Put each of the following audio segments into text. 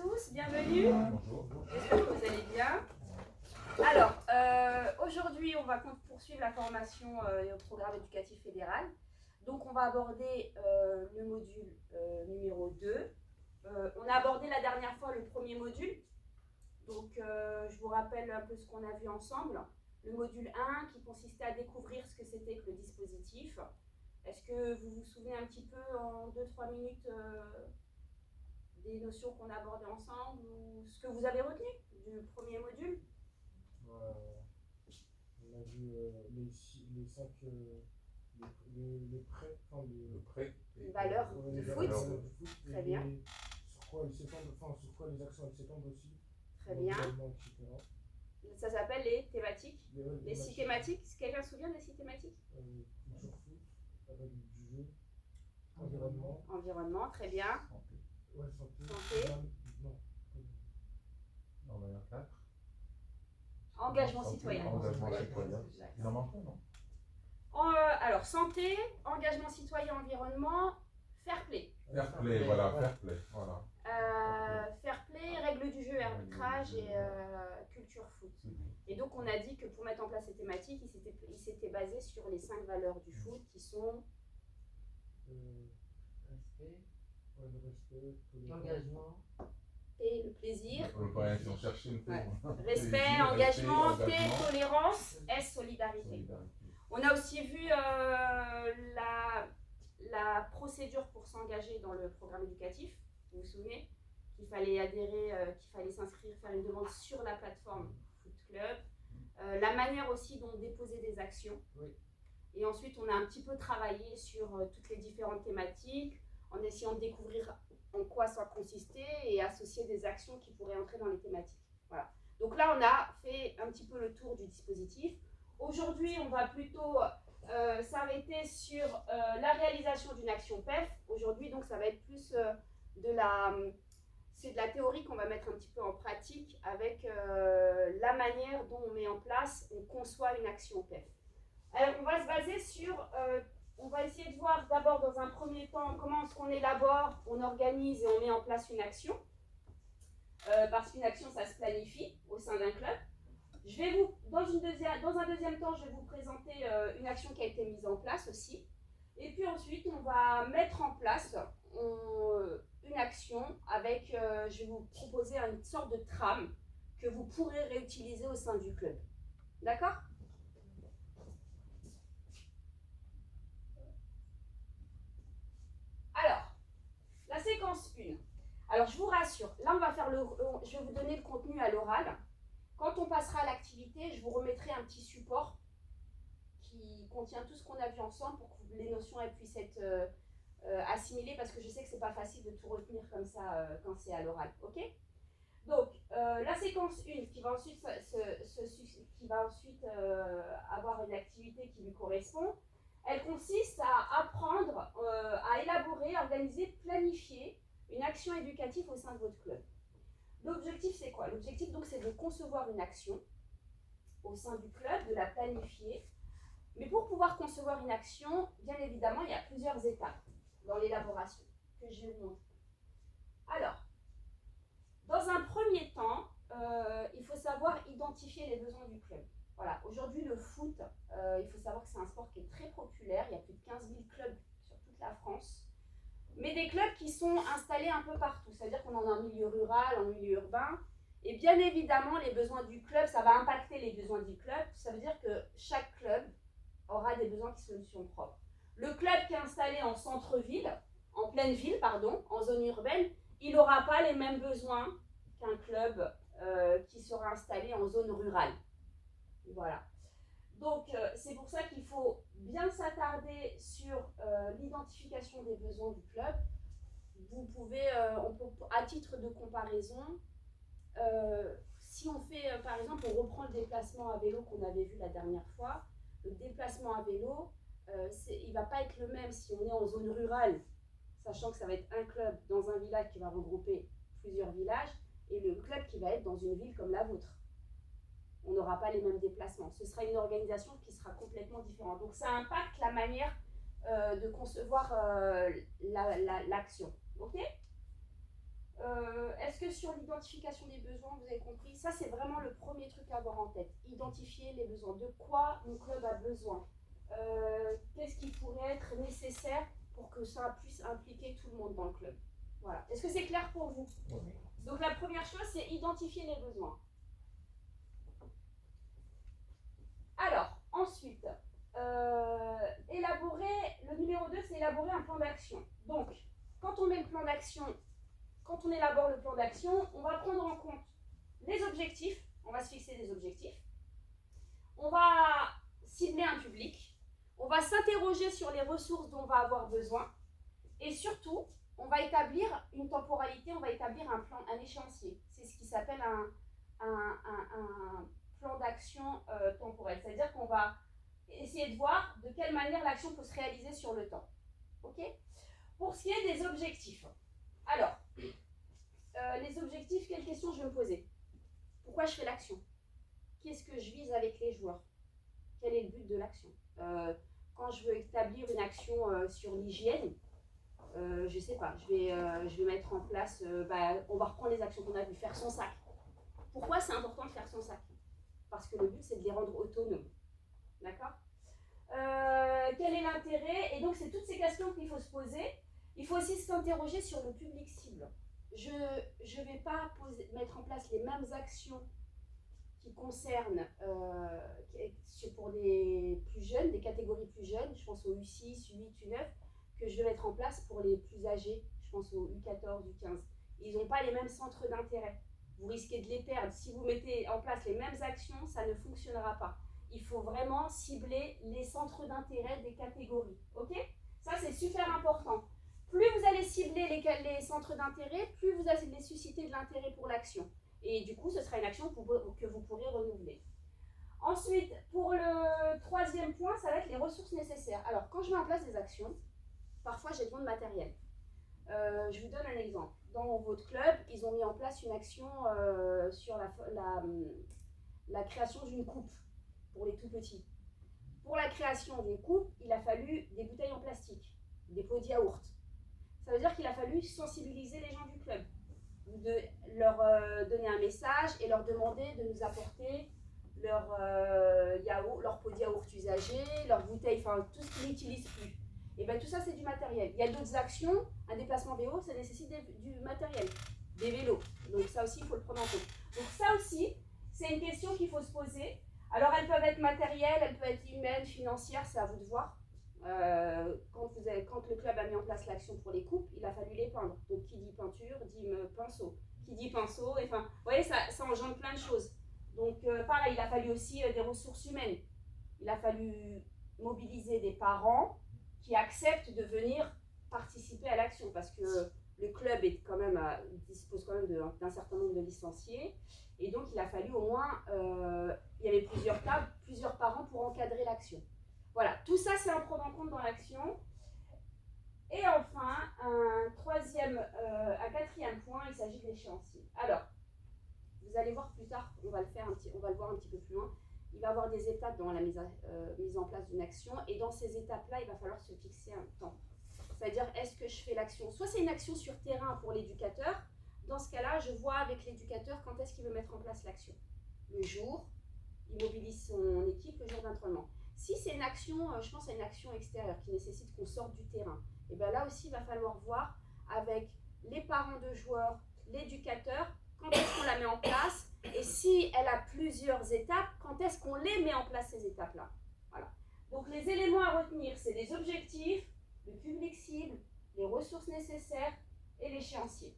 tous, bienvenue. Bonjour. J'espère que vous allez bien. Alors, aujourd'hui, on va poursuivre la formation au programme éducatif fédéral. Donc, on va aborder le module numéro 2. On a abordé la dernière fois le premier module. Donc, je vous rappelle un peu ce qu'on a vu ensemble. Le module 1 qui consistait à découvrir ce que c'était que le dispositif. Est-ce que vous vous souvenez un petit peu en 2-3 minutes des notions qu'on a abordées ensemble ou ce que vous avez retenu du premier module? On a vu les 5 les prêts, enfin Le prêt. Les valeurs les du valeurs foot. du foot, Très et bien. sur quoi ils s'étendent, enfin sur quoi les actions elles s'étendent aussi. Très bien. Etc. Ça s'appelle les thématiques. Les 6 matchs, thématiques. Quelqu'un se souvient des 6 thématiques? culture foot, avec du jeu, environnement. Environnement, très bien. Santé. Ouais, santé. Santé. Non. On en a 4. Engagement Santé, citoyen. Engagement citoyen. Il en manque un, non? Alors, santé, engagement citoyen, environnement, fair play. Fair play, voilà, fair play. Voilà. Fair play, règles du jeu, arbitrage et culture foot. Et donc, on a dit que pour mettre en place ces thématiques, il s'était basé sur les 5 valeurs du foot qui sont Respect, Le respect, l'engagement, et le plaisir, On peut pas en chercher une fois. Ouais. Plaisir, respect, engagement, engagement, tolérance, S, solidarité. solidarité. On a aussi vu la procédure pour s'engager dans le programme éducatif. Vous vous souvenez qu'il fallait adhérer, qu'il fallait s'inscrire, faire une demande sur la plateforme Foot Club. La manière aussi dont déposer des actions. Oui. Et ensuite, on a un petit peu travaillé sur toutes les différentes thématiques en essayant de découvrir en quoi ça consistait et associer des actions qui pourraient entrer dans les thématiques. Voilà. Donc là, on a fait un petit peu le tour du dispositif. Aujourd'hui, on va plutôt s'arrêter sur la réalisation d'une action PEF. Aujourd'hui, donc, ça va être plus c'est de la théorie qu'on va mettre un petit peu en pratique avec la manière dont on met en place, on conçoit une action PEF. Alors, on va se baser sur, on va essayer de voir d'abord dans un premier temps comment est-ce qu'on élabore, on organise et on met en place une action. Parce qu'une action, ça se planifie au sein d'un club. Je vais vous, dans un deuxième temps, je vais vous présenter une action qui a été mise en place aussi. Et puis ensuite, on va mettre en place une action avec, je vais vous proposer une sorte de trame que vous pourrez réutiliser au sein du club. D'accord ? Alors, la séquence 1. Alors, je vous rassure, là, on va faire je vais vous donner le contenu à l'oral. Quand on passera à l'activité, je vous remettrai un petit support qui contient tout ce qu'on a vu ensemble pour que les notions elles puissent être assimilées, parce que je sais que c'est pas facile de tout retenir comme ça quand c'est à l'oral. Ok ? Donc, la séquence 1 qui va ensuite, avoir une activité qui lui correspond, elle consiste à apprendre, à élaborer, organiser, planifier une action éducative au sein de votre club. L'objectif, c'est quoi? L'objectif, donc, c'est de concevoir une action au sein du club, de la planifier. Mais pour pouvoir concevoir une action, bien évidemment, il y a plusieurs étapes dans l'élaboration que je vais vous montrer. Alors, dans un premier temps, il faut savoir identifier les besoins du club. Voilà, aujourd'hui, le foot, il faut savoir que c'est un sport qui est très populaire. Il y a plus de 15 000 clubs sur toute la France. Mais des clubs qui sont installés un peu partout. C'est-à-dire qu'on en a en milieu rural, en milieu urbain. Et bien évidemment, les besoins du club, ça va impacter les besoins du club. Ça veut dire que chaque club aura des besoins qui sont propres. Le club qui est installé en centre-ville, en pleine ville, pardon, en zone urbaine, il n'aura pas les mêmes besoins qu'un club qui sera installé en zone rurale. Voilà. Donc, c'est pour ça qu'il faut bien s'attarder sur l'identification des besoins du club. Vous pouvez, à titre de comparaison, si on fait, par exemple, on reprend le déplacement à vélo qu'on avait vu la dernière fois, le déplacement à vélo, il ne va pas être le même si on est en zone rurale, sachant que ça va être un club dans un village qui va regrouper plusieurs villages, et le club qui va être dans une ville comme la vôtre. On n'aura pas les mêmes déplacements. Ce sera une organisation qui sera complètement différente. Donc ça impacte la manière de concevoir l'action. Ok ? Est-ce est-ce que sur l'identification des besoins, vous avez compris? Ça, c'est vraiment le premier truc à avoir en tête. Identifier les besoins. De quoi mon club a besoin? Qu'est-ce qui pourrait être nécessaire pour que ça puisse impliquer tout le monde dans le club? Voilà. Est-ce que c'est clair pour vous? Oui. Donc la première chose, c'est identifier les besoins. Alors, ensuite, le numéro 2, c'est élaborer un plan d'action. Donc, quand on met le plan d'action, quand on élabore le plan d'action, on va prendre en compte les objectifs, on va se fixer des objectifs, on va cibler un public, on va s'interroger sur les ressources dont on va avoir besoin, et surtout, on va établir une temporalité, on va établir un échéancier. C'est ce qui s'appelle un plan d'action temporel. C'est-à-dire qu'on va essayer de voir de quelle manière l'action peut se réaliser sur le temps. Ok? Pour ce qui est des objectifs. Alors, les objectifs, quelles questions je vais me poser? Pourquoi je fais l'action? Qu'est-ce que je vise avec les joueurs? Quel est le but de l'action? Quand je veux établir une action sur l'hygiène, je sais pas, je vais mettre en place, on va reprendre les actions qu'on a vues, faire son sac. Pourquoi c'est important de faire son sac? Parce que le but, c'est de les rendre autonomes. D'accord? Quel est l'intérêt? Et donc, c'est toutes ces questions qu'il faut se poser. Il faut aussi s'interroger sur le public cible. Je ne vais pas mettre en place les mêmes actions qui concernent pour des plus jeunes, des catégories plus jeunes, je pense au U6, U8, U9, que je vais mettre en place pour les plus âgés, je pense au U14, U15. Ils n'ont pas les mêmes centres d'intérêt. Vous risquez de les perdre. Si vous mettez en place les mêmes actions, ça ne fonctionnera pas. Il faut vraiment cibler les centres d'intérêt des catégories. Ok? Ça, c'est super important. Plus vous allez cibler les centres d'intérêt, plus vous allez susciter de l'intérêt pour l'action. Et du coup, ce sera une action que vous pourrez renouveler. Ensuite, pour le troisième point, ça va être les ressources nécessaires. Alors, quand je mets en place des actions, parfois j'ai besoin de matériel. Je vous donne un exemple. Dans votre club, ils ont mis en place une action sur la création d'une coupe pour les tout petits. Pour la création des coupes, il a fallu des bouteilles en plastique, des pots de yaourt. Ça veut dire qu'il a fallu sensibiliser les gens du club, de leur donner un message et leur demander de nous apporter leur pot de yaourt usagé, leurs bouteilles, enfin tout ce qu'ils n'utilisent plus. Et bien tout ça, c'est du matériel. Il y a d'autres actions, un déplacement vélo, ça nécessite du matériel, des vélos. Donc ça aussi, il faut le prendre en compte. Donc ça aussi, c'est une question qu'il faut se poser. Alors elles peuvent être matérielles, elles peuvent être humaines, financières, c'est à vous de voir. Quand le club a mis en place l'action pour les coupes, il a fallu les peindre. Donc qui dit peinture, dit pinceau. Qui dit pinceau, enfin, vous voyez, ça engendre plein de choses. Donc pareil, il a fallu aussi des ressources humaines. Il a fallu mobiliser des parents qui acceptent de venir participer à l'action parce que le club est quand même dispose quand même d'un certain nombre de licenciés et donc il a fallu au moins il y avait plusieurs tables, plusieurs parents pour encadrer l'action. Voilà, tout ça c'est à prendre en compte dans l'action. Et enfin, un quatrième point, il s'agit de l'échéancier. Alors, vous allez voir plus tard, on va le voir un petit peu plus loin. Il va y avoir des étapes dans la mise en place d'une action et dans ces étapes-là, il va falloir se fixer un temps. C'est-à-dire, est-ce que je fais l'action? Soit c'est une action sur terrain pour l'éducateur. Dans ce cas-là, je vois avec l'éducateur quand est-ce qu'il veut mettre en place l'action. Le jour, il mobilise son équipe le jour d'entraînement. Si c'est une action, je pense à une action extérieure qui nécessite qu'on sorte du terrain, et bien là aussi, il va falloir voir avec les parents de joueurs, l'éducateur, quand est-ce qu'on la met en place, et si elle a plusieurs étapes, quand est-ce qu'on les met en place ces étapes-là. Voilà. Donc les éléments à retenir, c'est les objectifs, le public cible, les ressources nécessaires et l'échéancier.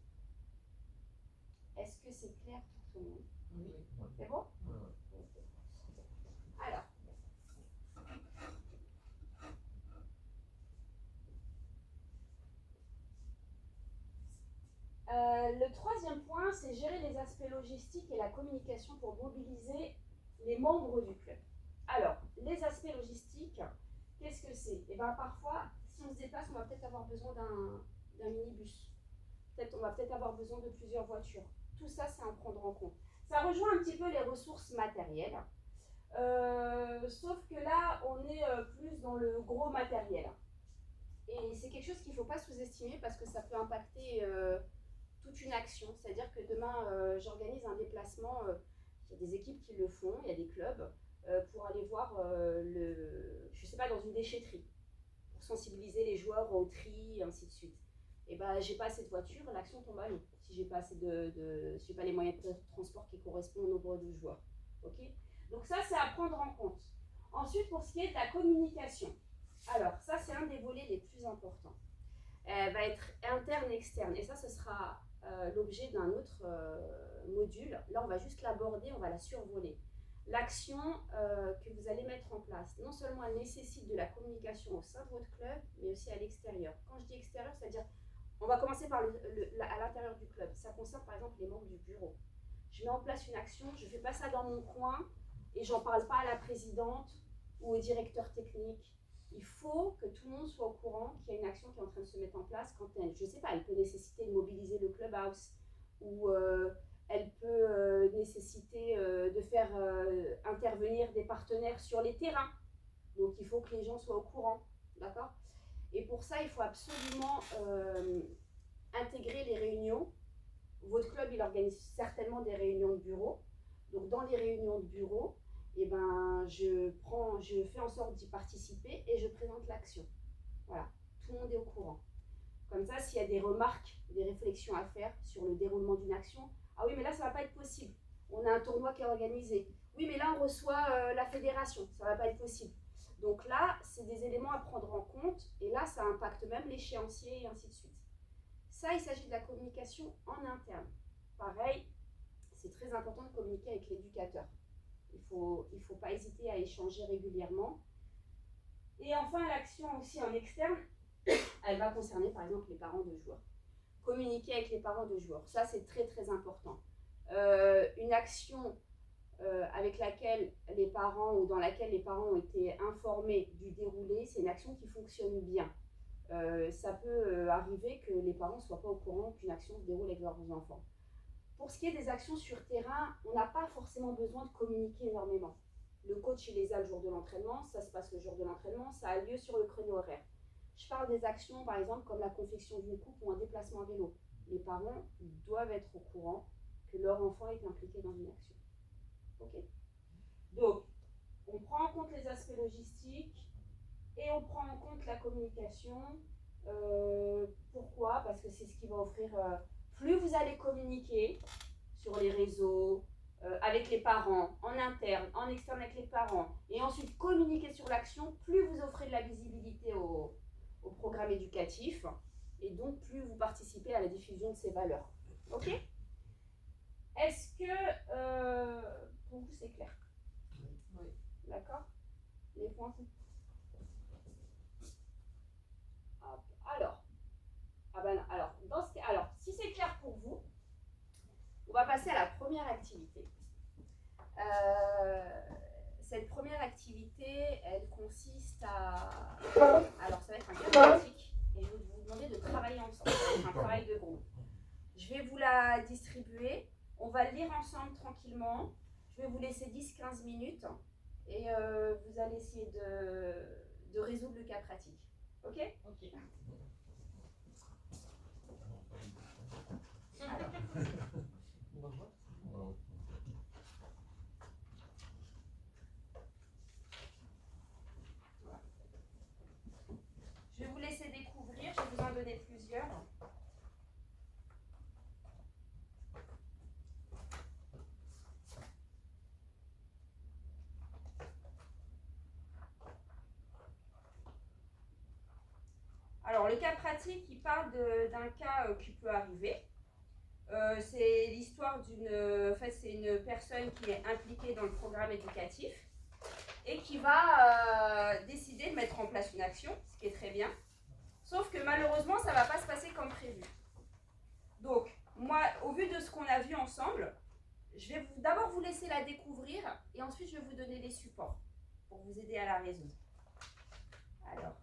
Est-ce que c'est clair pour tout le monde? Oui. C'est bon? Oui. Alors. Le troisième point, c'est gérer les aspects logistiques et la communication pour mobiliser les membres du club. Alors, les aspects logistiques, qu'est-ce que c'est? Et bien parfois, si on se déplace, on va peut-être avoir besoin d'un minibus. On va peut-être avoir besoin de plusieurs voitures. Tout ça, c'est à en prendre en compte. Ça rejoint un petit peu les ressources matérielles. Sauf que là, on est plus dans le gros matériel. Et c'est quelque chose qu'il ne faut pas sous-estimer parce que ça peut impacter toute une action. action. C'est-à-dire que demain, j'organise un déplacement, il y a des équipes qui le font, il y a des clubs, pour aller voir, je sais pas, dans une déchetterie, pour sensibiliser les joueurs au tri, et ainsi de suite. Et ben, j'ai pas assez de voitures, l'action tombe à l'eau. Si j'ai pas assez si j'ai pas les moyens de transport qui correspondent au nombre de joueurs. Ok. Donc ça, c'est à prendre en compte. Ensuite, pour ce qui est de la communication. Alors, ça, c'est un des volets les plus importants. Elle va être interne et externe. Et ça, ce sera l'objet d'un autre module. Là, on va juste l'aborder, on va la survoler. L'action que vous allez mettre en place, non seulement elle nécessite de la communication au sein de votre club, mais aussi à l'extérieur. Quand je dis extérieur, c'est-à-dire, on va commencer par à l'intérieur du club. Ça concerne par exemple les membres du bureau. Je mets en place une action, je ne fais pas ça dans mon coin et j'en parle pas à la présidente ou au directeur technique. Il faut que tout le monde soit au courant qu'il y a une action qui est en train de se mettre en place quand elle, je ne sais pas, elle peut nécessiter de mobiliser le clubhouse ou elle peut nécessiter de faire intervenir des partenaires sur les terrains. Donc il faut que les gens soient au courant, d'accord? Et pour ça, il faut absolument intégrer les réunions. Votre club, il organise certainement des réunions de bureau. Donc dans les réunions de bureau, eh ben, je fais en sorte d'y participer et je présente l'action. Voilà, tout le monde est au courant. Comme ça, s'il y a des remarques, des réflexions à faire sur le déroulement d'une action, ah oui, mais là, ça ne va pas être possible. On a un tournoi qui est organisé. Oui, mais là, on reçoit la fédération. Ça ne va pas être possible. Donc là, c'est des éléments à prendre en compte. Et là, ça impacte même l'échéancier et ainsi de suite. Ça, il s'agit de la communication en interne. Pareil, c'est très important de communiquer avec l'éducateur. Il faut pas hésiter à échanger régulièrement. Et enfin, l'action aussi en externe, elle va concerner par exemple les parents de joueurs. Communiquer avec les parents de joueurs, ça c'est très très important. Une action avec laquelle les parents ou dans laquelle les parents ont été informés du déroulé, c'est une action qui fonctionne bien. Ça peut arriver que les parents ne soient pas au courant qu'une action se déroule avec leurs enfants. Pour ce qui est des actions sur terrain, on n'a pas forcément besoin de communiquer énormément. Le coach, il les a le jour de l'entraînement, ça se passe le jour de l'entraînement, ça a lieu sur le créneau horaire. Je parle des actions, par exemple, comme la confection d'une coupe ou un déplacement à vélo. Les parents doivent être au courant que leur enfant est impliqué dans une action. Ok ? Donc, on prend en compte les aspects logistiques et on prend en compte la communication. Pourquoi ? Parce que c'est ce qui va offrir... plus vous allez communiquer sur les réseaux, avec les parents, en interne, en externe avec les parents, et ensuite communiquer sur l'action, plus vous offrez de la visibilité au programme éducatif, et donc plus vous participez à la diffusion de ces valeurs. Ok ? Est-ce que pour vous c'est clair ? Oui. D'accord ? Les points sont... Hop. Alors, si c'est clair pour vous, on va passer à la première activité. Cette première activité, elle consiste à... Alors, ça va être un cas pratique et je vais vous demander de travailler ensemble. Ça va être un travail de groupe. Je vais vous la distribuer. On va le lire ensemble tranquillement. Je vais vous laisser 10-15 minutes et vous allez essayer de résoudre le cas pratique. Ok ? Ok. Alors. Je vais vous laisser découvrir, je vais vous en donner plusieurs. Alors, le cas pratique, il parle d'un cas qui peut arriver. C'est l'histoire c'est une personne qui est impliquée dans le programme éducatif et qui va décider de mettre en place une action, ce qui est très bien. Sauf que malheureusement, ça ne va pas se passer comme prévu. Donc, moi, au vu de ce qu'on a vu ensemble, je vais d'abord vous laisser la découvrir et ensuite je vais vous donner les supports pour vous aider à la résoudre. Alors.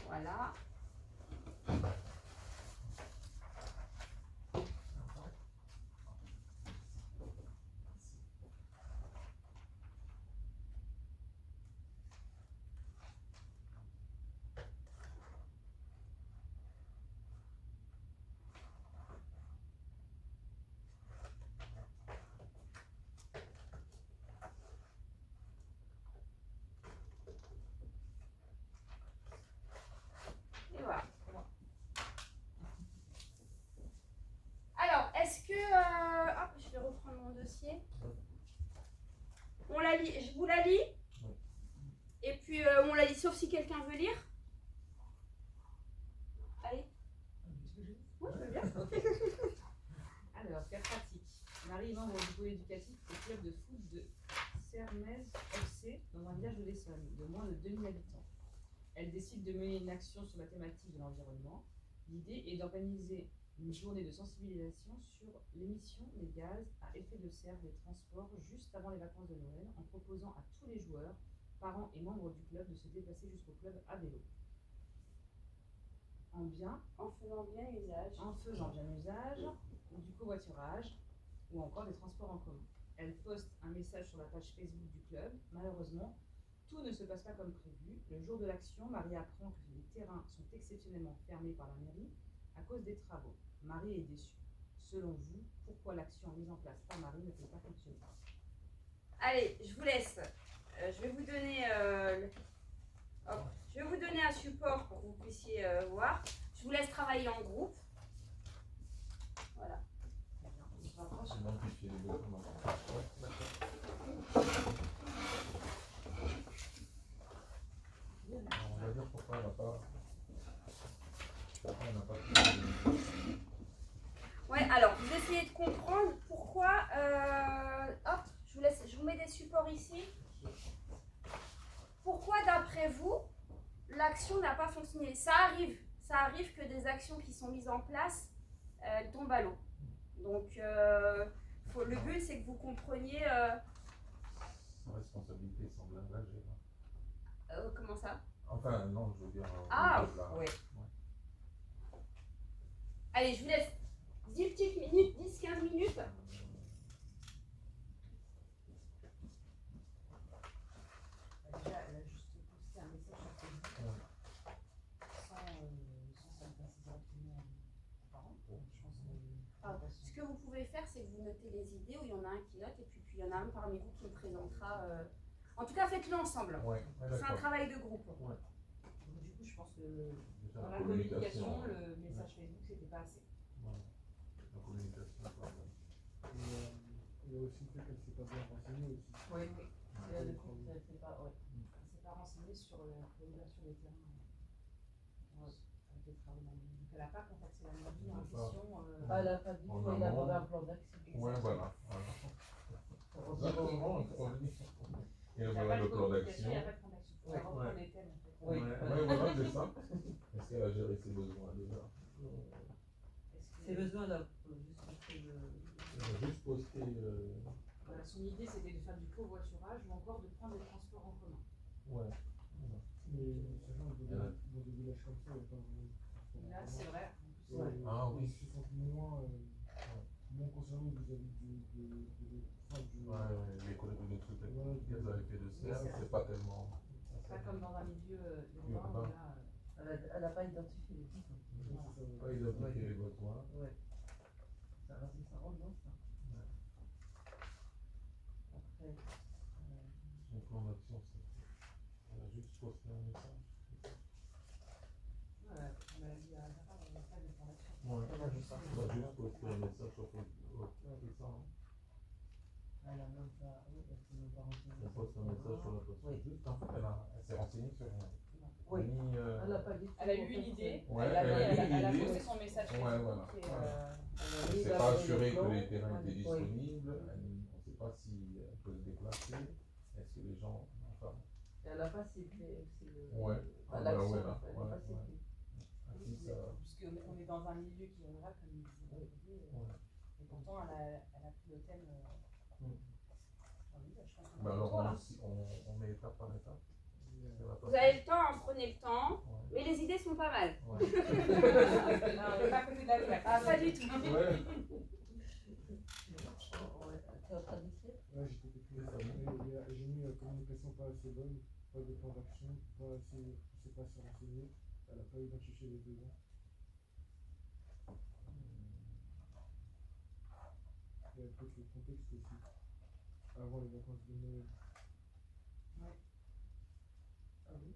Voilà. je vous la lis. Oui. Et puis on la lit, sauf si quelqu'un veut lire. Allez. Oui, je veux bien. Alors, cas pratique. Marie est membre du pôle éducatif au club de foot de Sermez FC dans un village de l'Essonne de moins de 2000 habitants. Elle décide de mener une action sur la thématique de l'environnement. L'idée est d'organiser une journée de sensibilisation sur l'émission des gaz à effet de serre des transports juste avant les vacances de Noël en proposant à tous les joueurs, parents et membres du club de se déplacer jusqu'au club à vélo. En faisant bien usage du covoiturage ou encore des transports en commun. Elle poste un message sur la page Facebook du club. Malheureusement, tout ne se passe pas comme prévu. Le jour de l'action, Marie apprend que les terrains sont exceptionnellement fermés par la mairie à cause des travaux. Marie est déçue. Selon vous, pourquoi l'action mise en place par Marie ne peut pas fonctionner? Allez, je vous laisse. Je vais vous donner je vais vous donner un support pour que vous puissiez voir. Je vous laisse travailler en groupe. Voilà. C'est identifier les documents. Ouais, d'accord. Alors, on va dire pourquoi on n'a pas. Ouais, alors vous essayez de comprendre pourquoi. Hop, je vous mets des supports ici. Pourquoi, d'après vous, l'action n'a pas fonctionné? Ça arrive que des actions qui sont mises en place tombent à l'eau. Donc, le but, c'est que vous compreniez. Sa responsabilité semble engagée. Comment ça? Enfin, non, je veux dire. Oui. Allez, je vous laisse 10 petites minutes, 10-15 minutes. Déjà, elle a juste posté un message sur Facebook sans s'adresser directement aux parents. Je pense Ce que vous pouvez faire, c'est que vous notez les idées, où il y en a un qui note, et puis il y en a un parmi vous qui me présentera. En tout cas, faites-le ensemble. Ouais, C'est un travail de groupe. Ouais. Donc, du coup, je pense que Déjà, dans la la communication, ouais. le message Facebook, c'était pas assez. Ouais. La communication, quand même. Il y a aussi le fait qu'elle ne s'est pas bien renseignée aussi. Oui. Elle Elle s'est pas renseignée sur l'ouverture des terrains avec les travaux de la mairie. Donc, elle n'a pas contacté la mairie en question. Elle n'a pas dit qu'il élaborer un plan d'action. Ouais, voilà. Exactement, il faut venir. Et Il n'y on a verra pas le de plan communication, il n'y a d'action. pas de plan d'action. Ouais. On reprend les thèmes en fait. Oui. Voilà, c'est ça. Est-ce qu'elle a géré ses besoins déjà? Ces besoins-là, juste Elle a juste posté. Voilà, son idée c'était de faire du covoiturage ou encore de prendre les transports en commun. Ouais. Mais sachant que dans des villages comme ça, il n'y a pas vraiment de transport en Là, commun. c'est vrai. Ouais. Ah oui. Ils se sentent moins concernés vis-à-vis du Ouais, les collègues de trucs avec gaz à effet de serre, Oui, c'est pas tellement. C'est pas comme dans un milieu urbain où là. elle n'a pas identifié les besoins. Pas identifier les besoins. Ouais. Ça rentre dans ça. Ouais. Après, Son plan d'action, c'est. Elle a juste posté un message. Ouais, on a dit à Zara, on n'a pas de plan d'action. Ouais. elle a juste ça. Elle a juste posté un message sur Facebook. C'est ça, hein. Elle a même pas, oui, elle s'est même pas renseignée. Elle poste un message sur la page Oui. Facebook. En fait, elle s'est renseignée sur rien. Oui. Ni, Elle n'a pas dit. Elle a eu une idée, Ouais, elle a une idée. posté son message Ouais, Facebook voilà. et Elle ne s'est pas assurée que les terrains étaient disponibles. On ne sait pas si elle peut se déplacer. Est-ce que les gens. Enfin. Elle n'a pas ciblé aussi Ouais. l'action. Ouais, là. Elle n'a pas ciblé. puisqu'on est dans un milieu qui est rural, comme il disait, et pourtant elle a pris le thème. Bah alors, on met étape par étape. Vous avez le temps, hein, prenez le temps. Ouais. Mais les idées sont pas mal. Ouais. Non, on n'est pas à côté de la plaque. Ah, pas du tout. Ouais. Tu es en train d'écrire? Ouais, j'étais technique. J'ai mis communication pas assez bonne, pas de plan d'action, pas assez, je sais pas se renseigner. Elle n'a pas identifié les besoins. Il y a peut-être le contexte aussi. Avant les vacances de Noël. Ah oui.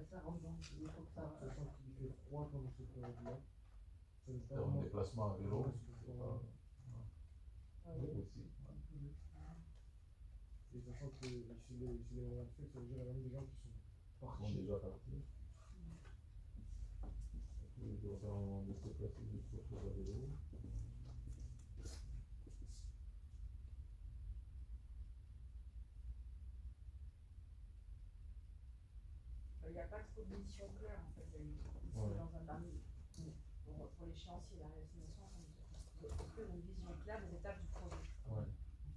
Ça rentre dans. Il faut que ça. Sachant qu'il fait froid pendant cette période-là. Ça ne Faire un déplacement à vélo, c'est pas. Ah C'est oui. possible. Et sachant que si les moments de fête, ça veut dire qu'il y a même des gens qui sont Ils sont partis. déjà partis. Tous les jours, on de se déplacer du cours sur le vélo. Il n'y a pas trop de mission claire en fait. Ils sont Ouais. dans un dernier. Pour l'échéancier, la réassignation, est-ce que une vision claire des étapes du projet? Ouais.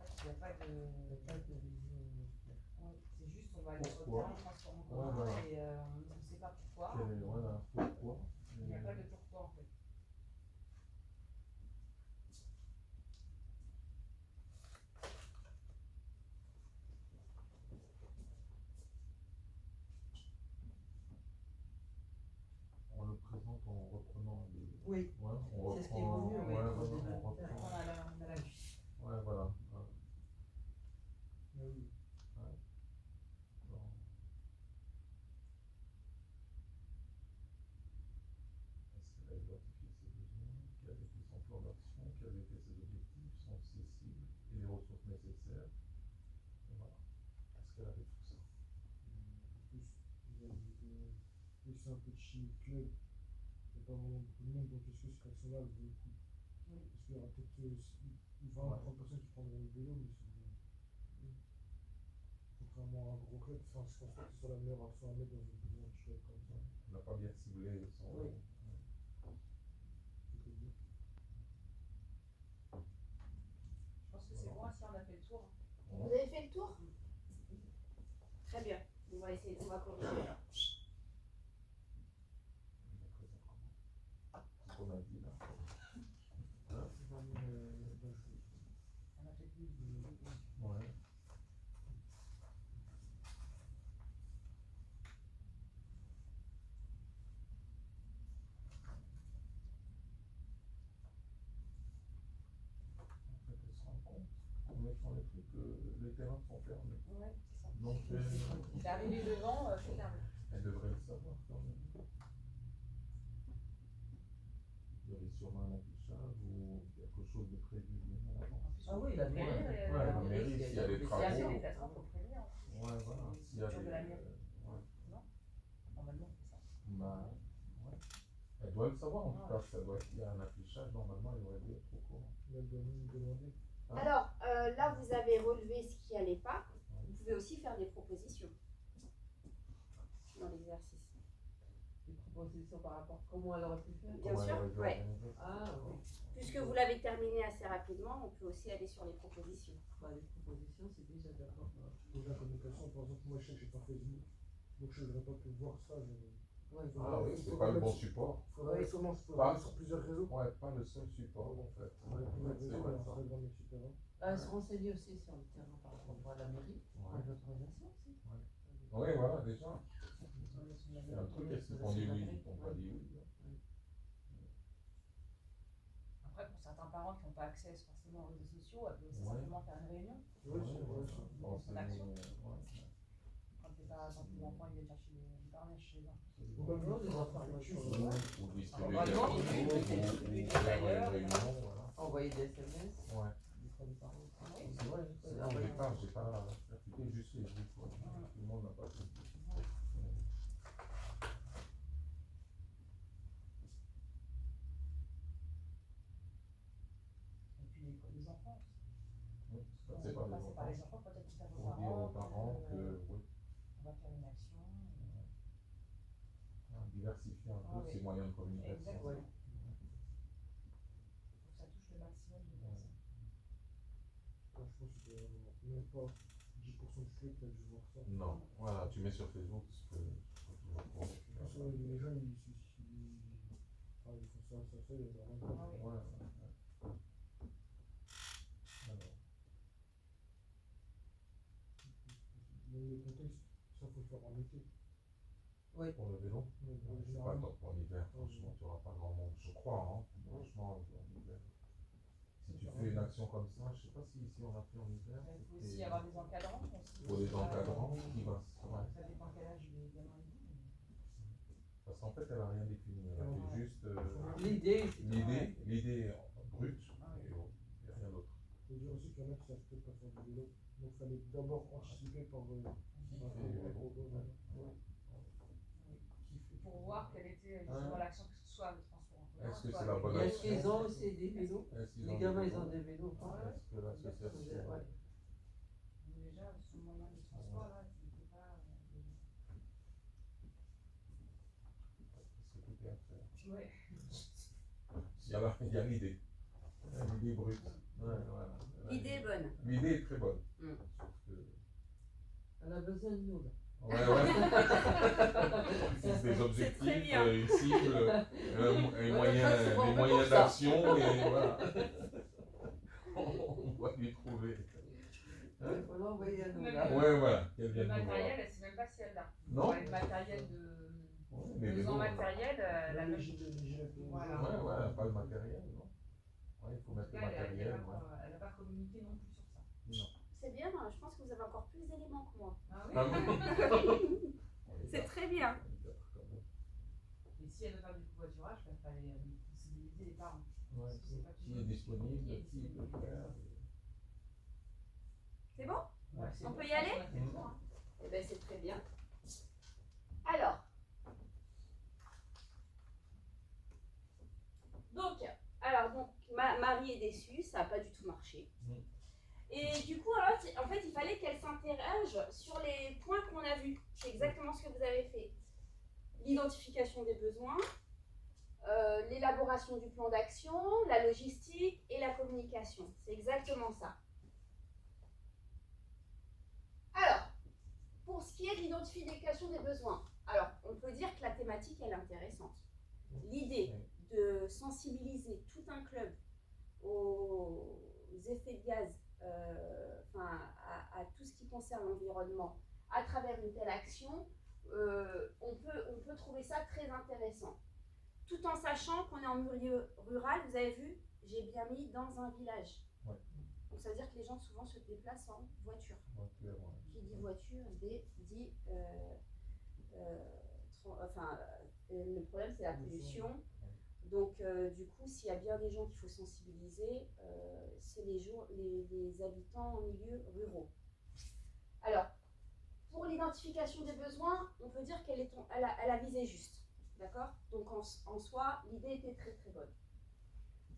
En fait, il n'y a pas de. Il n'y a pas de vision claire. Ouais, c'est juste on va aller sur le Pourquoi? terrain, on transforme en Ouais, commun voilà. et on ne sait pas pourquoi. Voilà, pourquoi? Il n'y a pas de pourquoi en fait. On le présente en reprenant les. Oui, Ouais, on c'est ce qui est vaut mieux, oui, ouais, pour voilà, des on volontaires. reprend. On a la vue. Ouais, voilà. Ouais. Mais oui. Bon. Est-ce qu'elle a identifié ses besoins? Quel était son plan d'action? Quels étaient ses objectifs, ses cibles et les ressources nécessaires? Et voilà. Est-ce qu'elle avait tout ça? Plus, plus c'est un petit club, il n'y a pas vraiment beaucoup de monde, donc est-ce que cette action-là vaut le coup? Oui. Parce qu'il y aura peut-être 20 Ouais. 30 personnes qui prendront le vélo, mais c'est bon. Contrairement à un gros club, enfin, je pense pas que ce soit la meilleure action à mettre dans un petit club comme ça. On n'a pas bien ciblé son. Oui. Je peux te dire. Je pense que c'est bon, si on a fait le tour. Vous avez fait le tour? Très bien. On va essayer, on va corriger alors. Qu'est-ce qu'on a dit là? C'est vraiment, On a peut-être vu. Ouais. En fait, elle se rend compte en mettant les trucs que les terrains sont fermés. Ouais, c'est ça. Donc, Il est arrivé devant, c'est fermé. elle devrait le savoir quand même. Il y avait sûrement un affichage ou quelque chose de prévu bien avant. Ah oui, la mairie, Ouais, la mairie, s'il y a des C'est travaux. assez déplacement pour prévenir. Ouais, voilà. S'il y a Sur de la mairie. Ouais. Normalement, c'est ça. Bah, ouais. Elle doit le savoir en tout cas, ça doit qu'il y a un affichage, normalement elle aurait dû être au courant. elle doit nous demander. Hein? Alors, là, vous avez relevé ce qui allait pas. Vous pouvez aussi faire des propositions dans l'exercice. Des propositions par rapport à comment elle aurait pu faire. Bien sûr, elle aurait dû ouais. organiser. Ah oui. Puisque vous l'avez terminé assez rapidement, on peut aussi aller sur les propositions. Bah, les propositions, c'est déjà d'accord. Pour la communication, par exemple, moi je sais que j'ai pas Facebook, donc je ne devrais pas pu voir ça. Ouais, Ah oui, c'est pas le bon support. Il faudrait sûrement se Pas- poser sur plusieurs réseaux. Ouais, pas le seul support en fait. Ouais, plusieurs C'est réseaux, vrai ça. Instagram, etc. Se renseigner aussi sur le terrain par rapport à la mairie, pour Ouais. l'autorisation aussi. Oui, voilà, déjà. C'est un truc, est-ce qu'ils font dit oui, ils font pas dit oui. Après, pour certains parents qui n'ont pas accès forcément aux réseaux sociaux, elle peut aussi Ouais. simplement faire une réunion. Oui, c'est vrai. Bon, Son action. ouais. Quand t'es pas, quand l'enfant il vient chercher les parents chez les enfants. Globalement, les informations, Ou distribuer des Normalement, photos, il faut ou distribuer faire des une flyers, réunion, voilà. Envoyer des SMS. Ouais. Pour les parents. Oui. C'est vrai, c'est vrai, j'ai pas appliqué juste les groupes, quoi. Tout le monde n'a pas fait. Et puis les enfants aussi. Oui, On c'est va pas les passer par enfants. les enfants, peut-être dire aux Pour dire aux parents que, que, oui, on va faire une action. diversifier un peu Ah oui. ses moyens de communication. Exactement. Ouais. Pour que ça touche le maximum de personnes. je pense que même pas 10% du club qui a dû voir ça. Non, voilà, tu mets sur Facebook, tu peux toujours voir. Parce que les gens, ils font ça, il y a vraiment Ah oui. Ouais. Alors, même le contexte, ça faut le faire en été. pour le vélo, Donc, c'est pas top pour l'hiver, franchement, tu n'auras pas grand monde, je crois, hein, franchement, en hiver. Si tu fais une action comme ça, je sais pas si ici on a fait en hiver, Il faut c'était aussi avoir des encadrants. Aussi. pour les encadrants qui va, ouais. Ça dépend quel âge les gamins ont. Parce qu'en fait, elle a rien défini, elle a fait juste L'idée, c'est l'idée brute, Ah oui. et rien d'autre. Il faut dire aussi qu'il y internet, ils savent peut-être pas faire du vélo. Donc il fallait d'abord anticiper par Pour voir quelle était justement l'action, que ce soit le transport en commun, Est-ce que soit c'est la avec bonne les- Est-ce qu'ils ont aussi des vélos? Est-ce qu'ils Les ont gamins, des ils ont vélos? des vélos ou pas? Est-ce que l'association... Ouais. Déjà, sur le moyen de transport, là, tu ne peux pas. Parce que tout est à faire. Ouais. Il y a l'idée. L'idée brute. Ouais, voilà. L'idée est bonne. L'idée est très bonne. Mm. Sauf que... Elle a besoin de nous, là. Ouais. C'est des objectifs, très bien. une cible, des souvent moyens pour ça. d'action, et voilà. On va lui trouver. Il faut l'envoyer à nous, Même là. Ouais, voilà. Qu'elle Le vienne nous voir. matériel, elle ne sait même pas si elle l'a. Non. Le matériel de. Ouais, les Besoin vélos, matériel, elle a les même. gilets. Voilà. Ouais, pas le matériel, non. Ouais, il faut En mettre tout le cas, matériel. elle n'a pas communiqué non plus sur ça. Non. C'est bien, hein, je pense que vous avez encore plus d'éléments que moi. Ah oui. Ah oui. On est C'est quatre. très bien. On est quatre quand même. Et si elle veut faire du covoiturage, il fallait sensibiliser les parents. Ouais. Parce que c'est pas Qui toujours- est disponible, Qui est qui peut disponible. faire. C'est bon? Ouais, c'est On bon, peut y je pense aller qu'on a fait le tour, hein. Eh bien, c'est très bien. Alors. Donc, Marie est déçue, ça n'a pas du tout marché. Mm. Et du coup, en fait, il fallait qu'elle s'interroge sur les points qu'on a vus. C'est exactement ce que vous avez fait. L'identification des besoins, l'élaboration du plan d'action, la logistique et la communication. C'est exactement ça. Alors, pour ce qui est de l'identification des besoins, alors on peut dire que la thématique elle est intéressante. L'idée de sensibiliser tout un club aux effets de gaz, à tout ce qui concerne l'environnement à travers une telle action, on peut trouver ça très intéressant. Tout en sachant qu'on est en milieu rural, vous avez vu, j'ai bien mis dans un village. Ouais. Donc ça veut dire que les gens souvent se déplacent en voiture. Voiture, ouais. Qui dit voiture dit le problème c'est la pollution. Donc du coup, s'il y a bien des gens qu'il faut sensibiliser, c'est les habitants en milieu ruraux. Alors, pour l'identification des besoins, on peut dire qu'elle a visé juste. D'accord? Donc en soi, l'idée était très très bonne.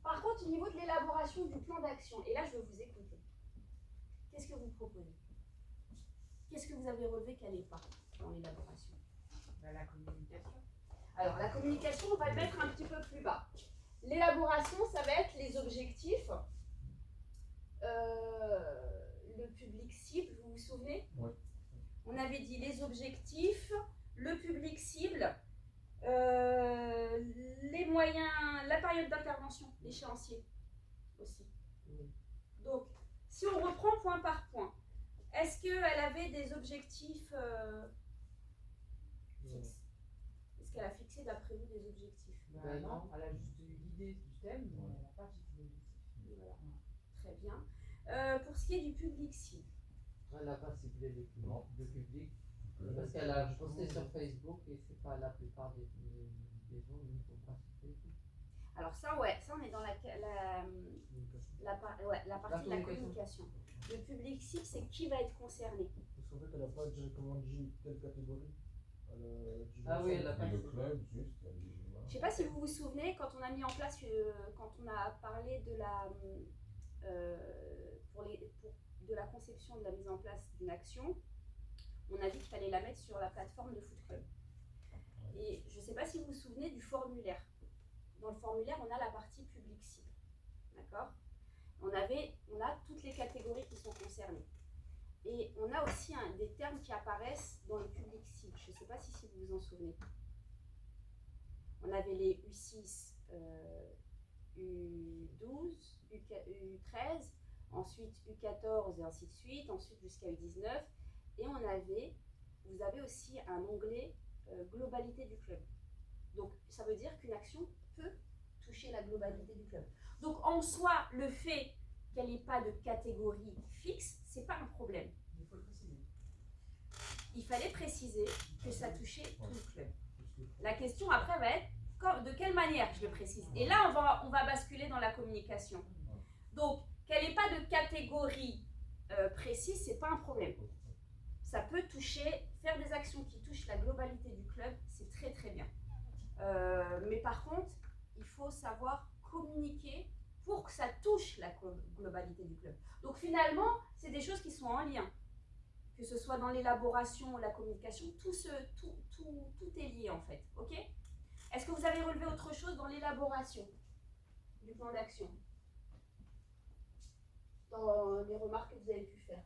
Par contre, au niveau de l'élaboration du plan d'action, et là je veux vous écouter. Qu'est-ce que vous proposez? Qu'est-ce que vous avez relevé qu'elle n'est pas dans l'élaboration? La communication. Alors la communication, on va le mettre un petit peu plus bas. L'élaboration, ça va être les objectifs, le public cible, vous vous souvenez? Oui. On avait dit les objectifs, le public cible, les moyens, la période d'intervention, l'échéancier aussi. Donc, si on reprend point par point, est-ce qu'elle avait des objectifs fixes? Est-ce qu'elle a fixé d'après vous des objectifs? Ben non, elle a juste eu l'idée du thème, mais elle n'a pas fixé l'objectif. Voilà. Très bien. Pour ce qui est du public cible, Elle n'a pas ciblé le public. Parce qu'elle a posté sur Facebook et c'est pas la plupart des gens qui ne font pas cibler tout. alors ça on est dans la partie de la communication. Le public cible, c'est qui va être concerné. Parce qu'en fait, elle n'a pas directement dit telle catégorie. Ah oui, elle a pas Et le ciblé. club, juste, elle dit, Je ne sais pas si vous vous souvenez, quand on a mis en place, quand on a parlé de de la conception de la mise en place d'une action, on a dit qu'il fallait la mettre sur la plateforme de Foot Club. Et je ne sais pas si vous vous souvenez du formulaire. Dans le formulaire, on a la partie public cible. D'accord? On a toutes les catégories qui sont concernées. Et on a aussi des termes qui apparaissent dans le public cible. Je ne sais pas si vous vous en souvenez. On avait les U6, U12, U13, ensuite U14 et ainsi de suite, ensuite jusqu'à U19. Et vous avez aussi un onglet globalité du club. Donc ça veut dire qu'une action peut toucher la globalité du club. Donc en soi, le fait qu'elle n'ait pas de catégorie fixe, c'est pas un problème. Il faut le préciser. Il fallait préciser que ça touchait tout le club. La question après va être de quelle manière je le précise. Et là, on va basculer dans la communication. Donc, Qu'elle n'ait pas de catégorie précise, c'est pas un problème. Ça peut toucher, faire des actions qui touchent la globalité du club, c'est très très bien. Mais par contre, il faut savoir communiquer pour que ça touche la globalité du club. Donc finalement, c'est des choses qui sont en lien. Que ce soit dans l'élaboration ou la communication, tout est lié en fait. Ok ? Est-ce que vous avez relevé autre chose dans l'élaboration du plan d'action ? Dans les remarques que vous avez pu faire.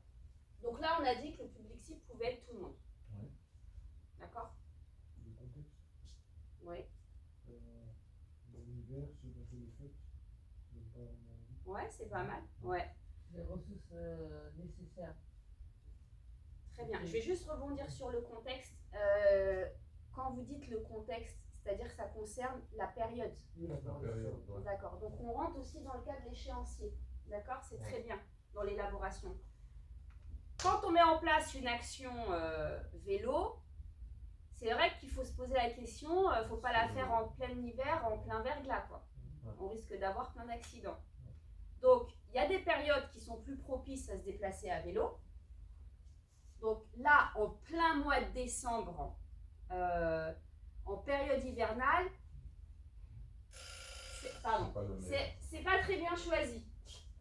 Donc là, on a dit que le public cible pouvait être tout le monde. Oui. D'accord ? Le contexte, Oui. dans l'univers, ce dont c'est le fait, ne pas vraiment. Ouais, c'est pas mal. Ouais. Les ressources nécessaires. Très bien. Je vais juste rebondir sur le contexte. Quand vous dites le contexte, c'est-à-dire que ça concerne la période. Oui, la période, ouais. D'accord. Donc on rentre aussi dans le cas de l'échéancier. D'accord ? C'est très bien dans l'élaboration. Quand on met en place une action vélo, c'est vrai qu'il faut se poser la question, il ne faut pas la faire en plein hiver, en plein verglas, quoi. On risque d'avoir plein d'accidents. Donc, il y a des périodes qui sont plus propices à se déplacer à vélo. Donc là, en plein mois de décembre, en période hivernale, c'est pas très bien choisi.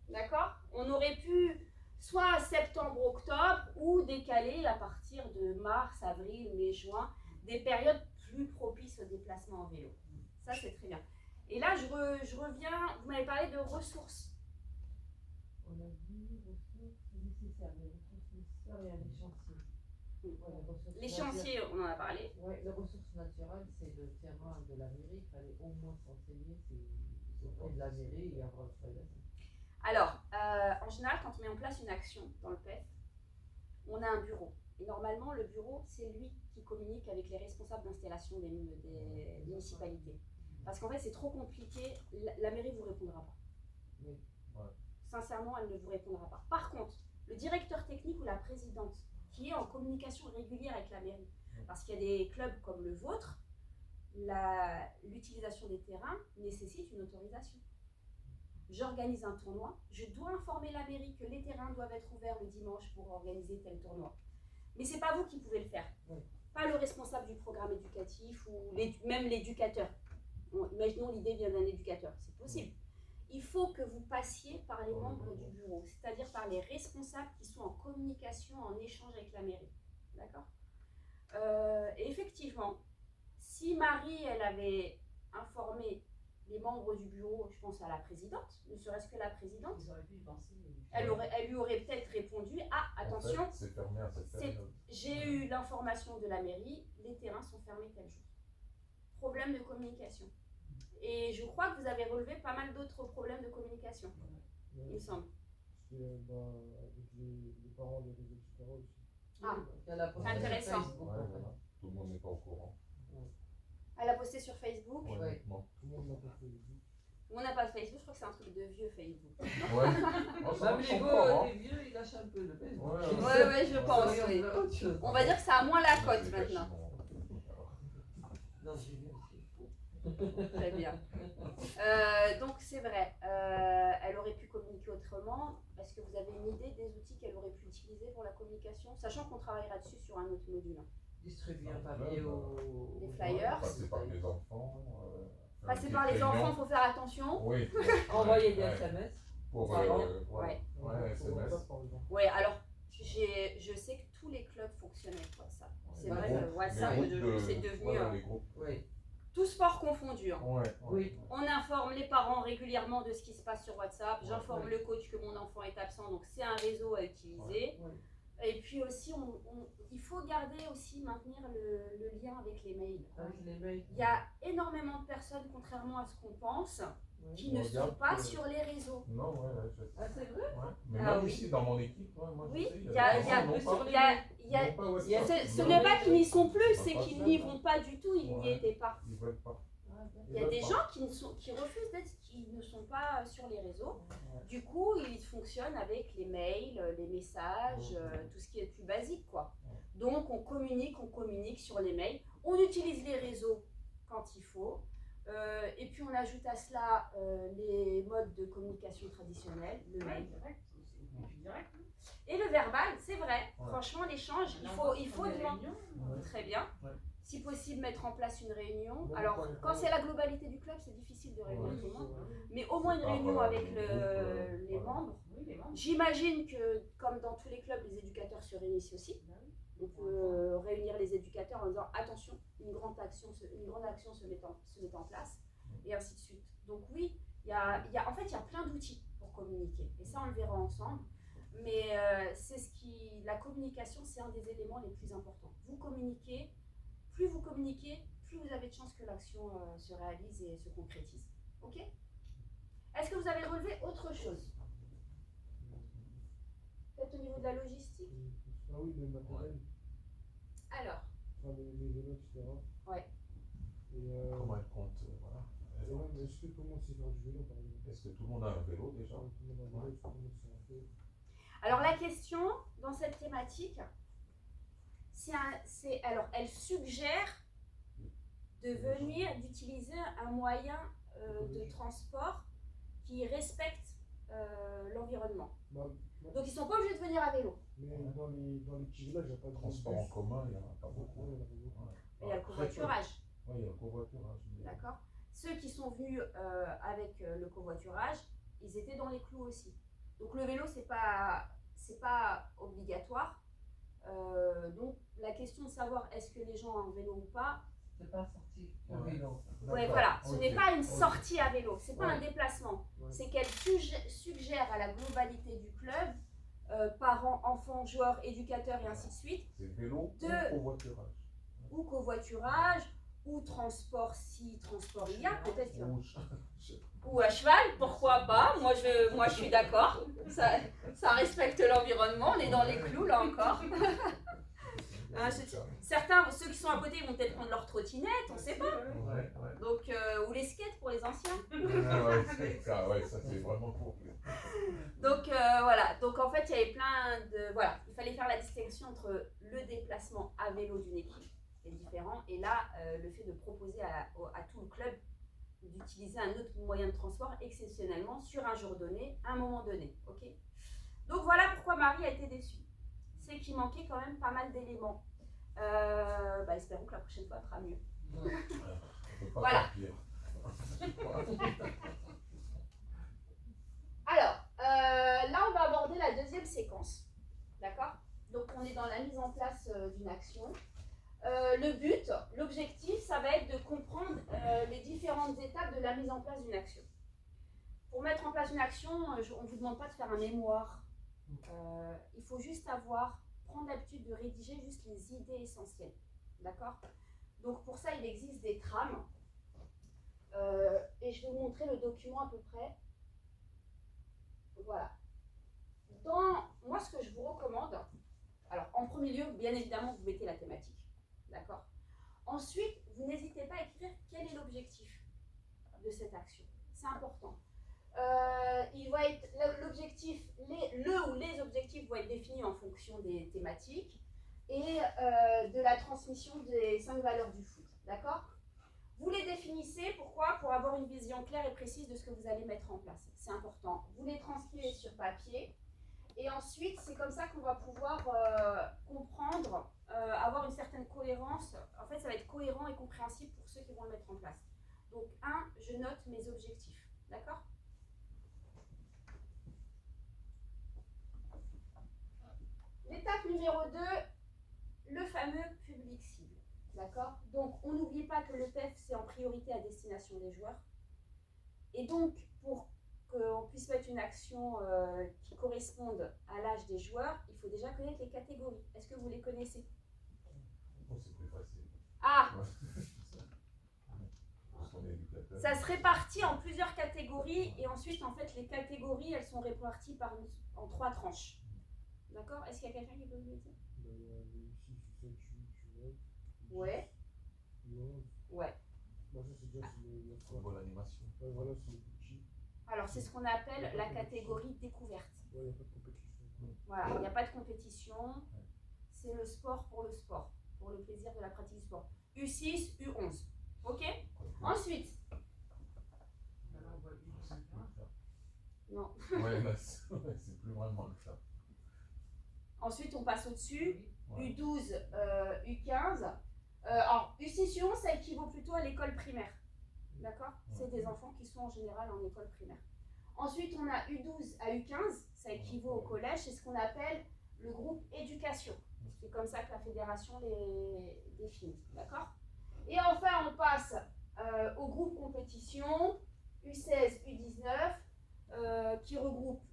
D'accord ? On aurait pu soit septembre-octobre ou décaler à partir de mars, avril, mai, juin, des périodes plus propices au déplacement en vélo. Ça, c'est très bien. Et là, je reviens, vous m'avez parlé de ressources. On a dit ressources nécessaires, les ressources nécessaires et un échéancier. L'échéancier, on en a parlé. Oui, les ressources naturelles, c'est le terrain de la mairie. Il fallait au moins s'enseigner, c'est auprès de la mairie et avoir le travail. Alors, en général, quand on met en place une action dans le PEF, on a un bureau. Et normalement, le bureau, c'est lui qui communique avec les responsables d'installation des municipalités. Parce qu'en fait, c'est trop compliqué. La mairie ne vous répondra pas. Oui. Ouais. Sincèrement, elle ne vous répondra pas. Par contre, le directeur technique ou la présidente, qui est en communication régulière avec la mairie, parce qu'il y a des clubs comme le vôtre, l'utilisation des terrains nécessite une autorisation. J'organise un tournoi, je dois informer la mairie que les terrains doivent être ouverts le dimanche pour organiser tel tournoi. Mais ce n'est pas vous qui pouvez le faire. Oui. Pas le responsable du programme éducatif ou même l'éducateur. Imaginons l'idée vient d'un éducateur, c'est possible. Il faut que vous passiez par les membres du bureau, c'est-à-dire par les responsables qui sont en communication, en échange avec la mairie. D'accord ? Et effectivement, si Marie, elle avait informé les membres du bureau, je pense à la présidente, ne serait-ce que la présidente, Ils auraient pu y penser. elle lui aurait peut-être répondu « Ah, attention, en fait, c'est fermé à cette période. J'ai eu l'information de la mairie, les terrains sont fermés tel jour. » Problème de communication. Et je crois que vous avez relevé pas mal d'autres problèmes de communication, il me semble. C'est avec les parents des réseaux, etc. aussi. Ah, intéressant. Ouais, voilà. Tout le monde n'est pas au courant. Elle a posté sur Facebook. Ouais, Ouais. non. Tout le monde n'a pas fait le but. On n'a pas de Facebook, je crois que c'est un truc de vieux Facebook. Ouais. Oh, ça Même marche les encore, hein. vieux, ils lâchent un peu le Facebook. Ouais, je pense. Oui. Autre chose. On va dire que ça a moins la cote C'est maintenant. Non, j'ai vu aussi. Très bien. Donc c'est vrai, elle aurait pu communiquer autrement. Est-ce que vous avez une idée des outils qu'elle aurait pu utiliser pour la communication, sachant qu'on travaillera dessus sur un autre module. Distribuer un papier aux Des flyers. Passer par les enfants. Passer par les enfants, il faut faire attention. Oui. Envoyer des Ouais. SMS. Pour Ouais. ouais, SMS. Oui, alors je sais que tous les clubs fonctionnent avec WhatsApp. C'est Les vrai groupes- que WhatsApp les groupes c'est devenu voilà, les groupes. Oui. tout sport confondu. Hein. Ouais, Oui. On informe les parents régulièrement de ce qui se passe sur WhatsApp. J'informe Ouais. le coach que mon enfant est absent, donc c'est un réseau à utiliser. Oui. Et puis aussi, il faut garder aussi, maintenir le lien avec les mails. Avec les mails. Il y a énormément de personnes, contrairement à ce qu'on pense, Oui. qui ne sont Regarde pas que- sur les réseaux. Non, ouais, je sais. Ah, c'est vrai? Ouais. Mais Ah même oui. ici, dans mon équipe, ouais, moi, Oui, je sais, il y a- des il y a- gens qui n'ont pas- Il y a- n'ont pas WhatsApp. ce Non, n'est pas qu'ils n'y sont plus, Pas c'est pas qu'ils ça, n'y non. vont pas du tout, ils n'y Ouais. étaient pas. Ils veulent pas. Il y a des gens qui refusent d'être, qui ne sont pas sur les réseaux. Ouais. Du coup, ils fonctionnent avec les mails, les messages, tout ce qui est plus basique, quoi. Donc, on communique sur les mails. On utilise les réseaux quand il faut. Et puis on ajoute à cela les modes de communication traditionnels, le Ouais, mail. direct. Et puis direct. Et le verbal, c'est vrai. Ouais. Franchement, l'échange, il faut demander. Très bien. Ouais. Si possible, mettre en place une réunion. Ouais, Alors, ouais, quand ouais. c'est la globalité du club, c'est difficile de réunir Ouais. tout le monde. Ouais. Mais au moins une C'est pas, réunion voilà, avec le groupe, les voilà. membres. Oui, les membres. J'imagine que, comme dans tous les clubs, les éducateurs se réunissent aussi. Bah oui. On peut réunir les éducateurs en disant attention, une grande action se met en place, et ainsi de suite. Donc oui, en fait, il y a plein d'outils pour communiquer, et ça on le verra ensemble. Mais la communication, c'est un des éléments les plus importants. Vous communiquez, plus vous avez de chances que l'action se réalise et se concrétise. Ok? Est-ce que vous avez relevé autre chose? Peut-être au niveau de la logistique? Ah oui, le matériel, Alors, enfin, les vélos, etc. Ouais. Et Comment elle compte, voilà. et même, est-ce que tout le monde sait faire du vélo, par exemple? Est-ce que tout le monde a un vélo déjà? Tout le monde a un vélo, est-ce que tout le monde sait en faire? Alors la question dans cette thématique, elle suggère d'utiliser un moyen de transport qui respecte l'environnement. Bah, Donc ils ne sont pas obligés de venir à vélo. mais dans les petits villages, il n'y a pas de Transport en bus. commun, il n'y en a pas Ouais, beaucoup. il y en a pas beaucoup. Ouais. Il y a le covoiturage, Oui, il y a le covoiturage. mais- d'accord? Ceux qui sont venus avec le covoiturage, ils étaient dans les clous aussi. Donc le vélo, c'est pas obligatoire. Donc la question de savoir est-ce que les gens ont un vélo ou pas, C'est pas sorti au Ouais. vélo. ouais, D'accord, voilà, ce ok, n'est pas une ok. sortie à vélo, c'est pas Ouais. un déplacement. Ouais. C'est qu'elle suggère à la globalité du club, parents, enfants, joueurs, éducateurs et ainsi de suite, C'est vélo De- ou covoiturage. ou covoiturage, ou transport si transport il y a, peut-être que- Ou ou à cheval, pourquoi pas, moi je suis d'accord, ça respecte l'environnement, on est dans les clous là encore. Hein, certains, ceux qui sont à côté, ils vont peut-être prendre leur trottinette, on sait pas. Ouais, ouais. Donc, ou les skates pour les anciens. Ouais, ça c'est vraiment cool. Donc voilà, donc en fait il y avait plein de... Voilà, il fallait faire la distinction entre le déplacement à vélo d'une équipe, c'est différent, et là le fait de proposer à tout le club d'utiliser un autre moyen de transport exceptionnellement sur un jour donné, à un moment donné, ok? Donc voilà pourquoi Marie a été déçue. C'est qu'il manquait quand même pas mal d'éléments. Espérons que la prochaine fois fera mieux. On peut pas Voilà. faire pire. Alors, là, on va aborder la deuxième séquence. D'accord? Donc, on est dans la mise en place d'une action. L'objectif, ça va être de comprendre les différentes étapes de la mise en place d'une action. Pour mettre en place une action, on ne vous demande pas de faire un mémoire. Il faut juste prendre l'habitude de rédiger juste les idées essentielles. D'accord? Donc, pour ça, il existe des trames. Et je vais vous montrer le document à peu près. Voilà. Moi, ce que je vous recommande, alors en premier lieu, bien évidemment, vous mettez la thématique. D'accord? Ensuite, vous n'hésitez pas à écrire quel est l'objectif de cette action. C'est important. L'objectif, ou les objectifs vont être définis en fonction des thématiques et de la transmission des 5 valeurs du foot. D'accord? Vous les définissez, pourquoi? Pour avoir une vision claire et précise de ce que vous allez mettre en place. C'est important. Vous les transcrivez sur papier et ensuite, c'est comme ça qu'on va pouvoir comprendre, avoir une certaine cohérence. En fait, ça va être cohérent et compréhensible pour ceux qui vont le mettre en place. Donc, je note mes objectifs. D'accord? L'étape numéro 2, le fameux public cible. D'accord? Donc, on n'oublie pas que le PEF, c'est en priorité à destination des joueurs. Et donc, pour qu'on puisse mettre une action qui corresponde à l'âge des joueurs, il faut déjà connaître les catégories. Est-ce que vous les connaissez? Bon, c'est plus facile. Ah! Parce qu'on est éducateur. Ça se répartit en plusieurs catégories et ensuite, en fait, les catégories, elles sont réparties en 3 tranches. D'accord? Est-ce qu'il y a quelqu'un qui peut me le dire? Il y a les 6, 7, 8, 9. Ouais. 11. Ouais. Bah, ça, c'est déjà la C'est une bonne animation. Ouais, voilà, c'est les petits. Alors, c'est ce qu'on appelle la catégorie découverte. Ouais, il n'y a pas de compétition. Voilà, il n'y a pas de compétition. C'est le sport, pour le plaisir de la pratique du sport. U6, U11. Ok? Ensuite, Non. Ouais, là, c'est plus vraiment le cas. Ensuite, on passe au-dessus. Ouais. U12, U15. Alors, U6, U11, ça équivaut plutôt à l'école primaire. D'accord? C'est des enfants qui sont en général en école primaire. Ensuite, on a U12 à U15, ça équivaut au collège, c'est ce qu'on appelle le groupe éducation. C'est comme ça que la fédération les définit. D'accord? Et enfin, on passe au groupe compétition, U16, U19, qui regroupe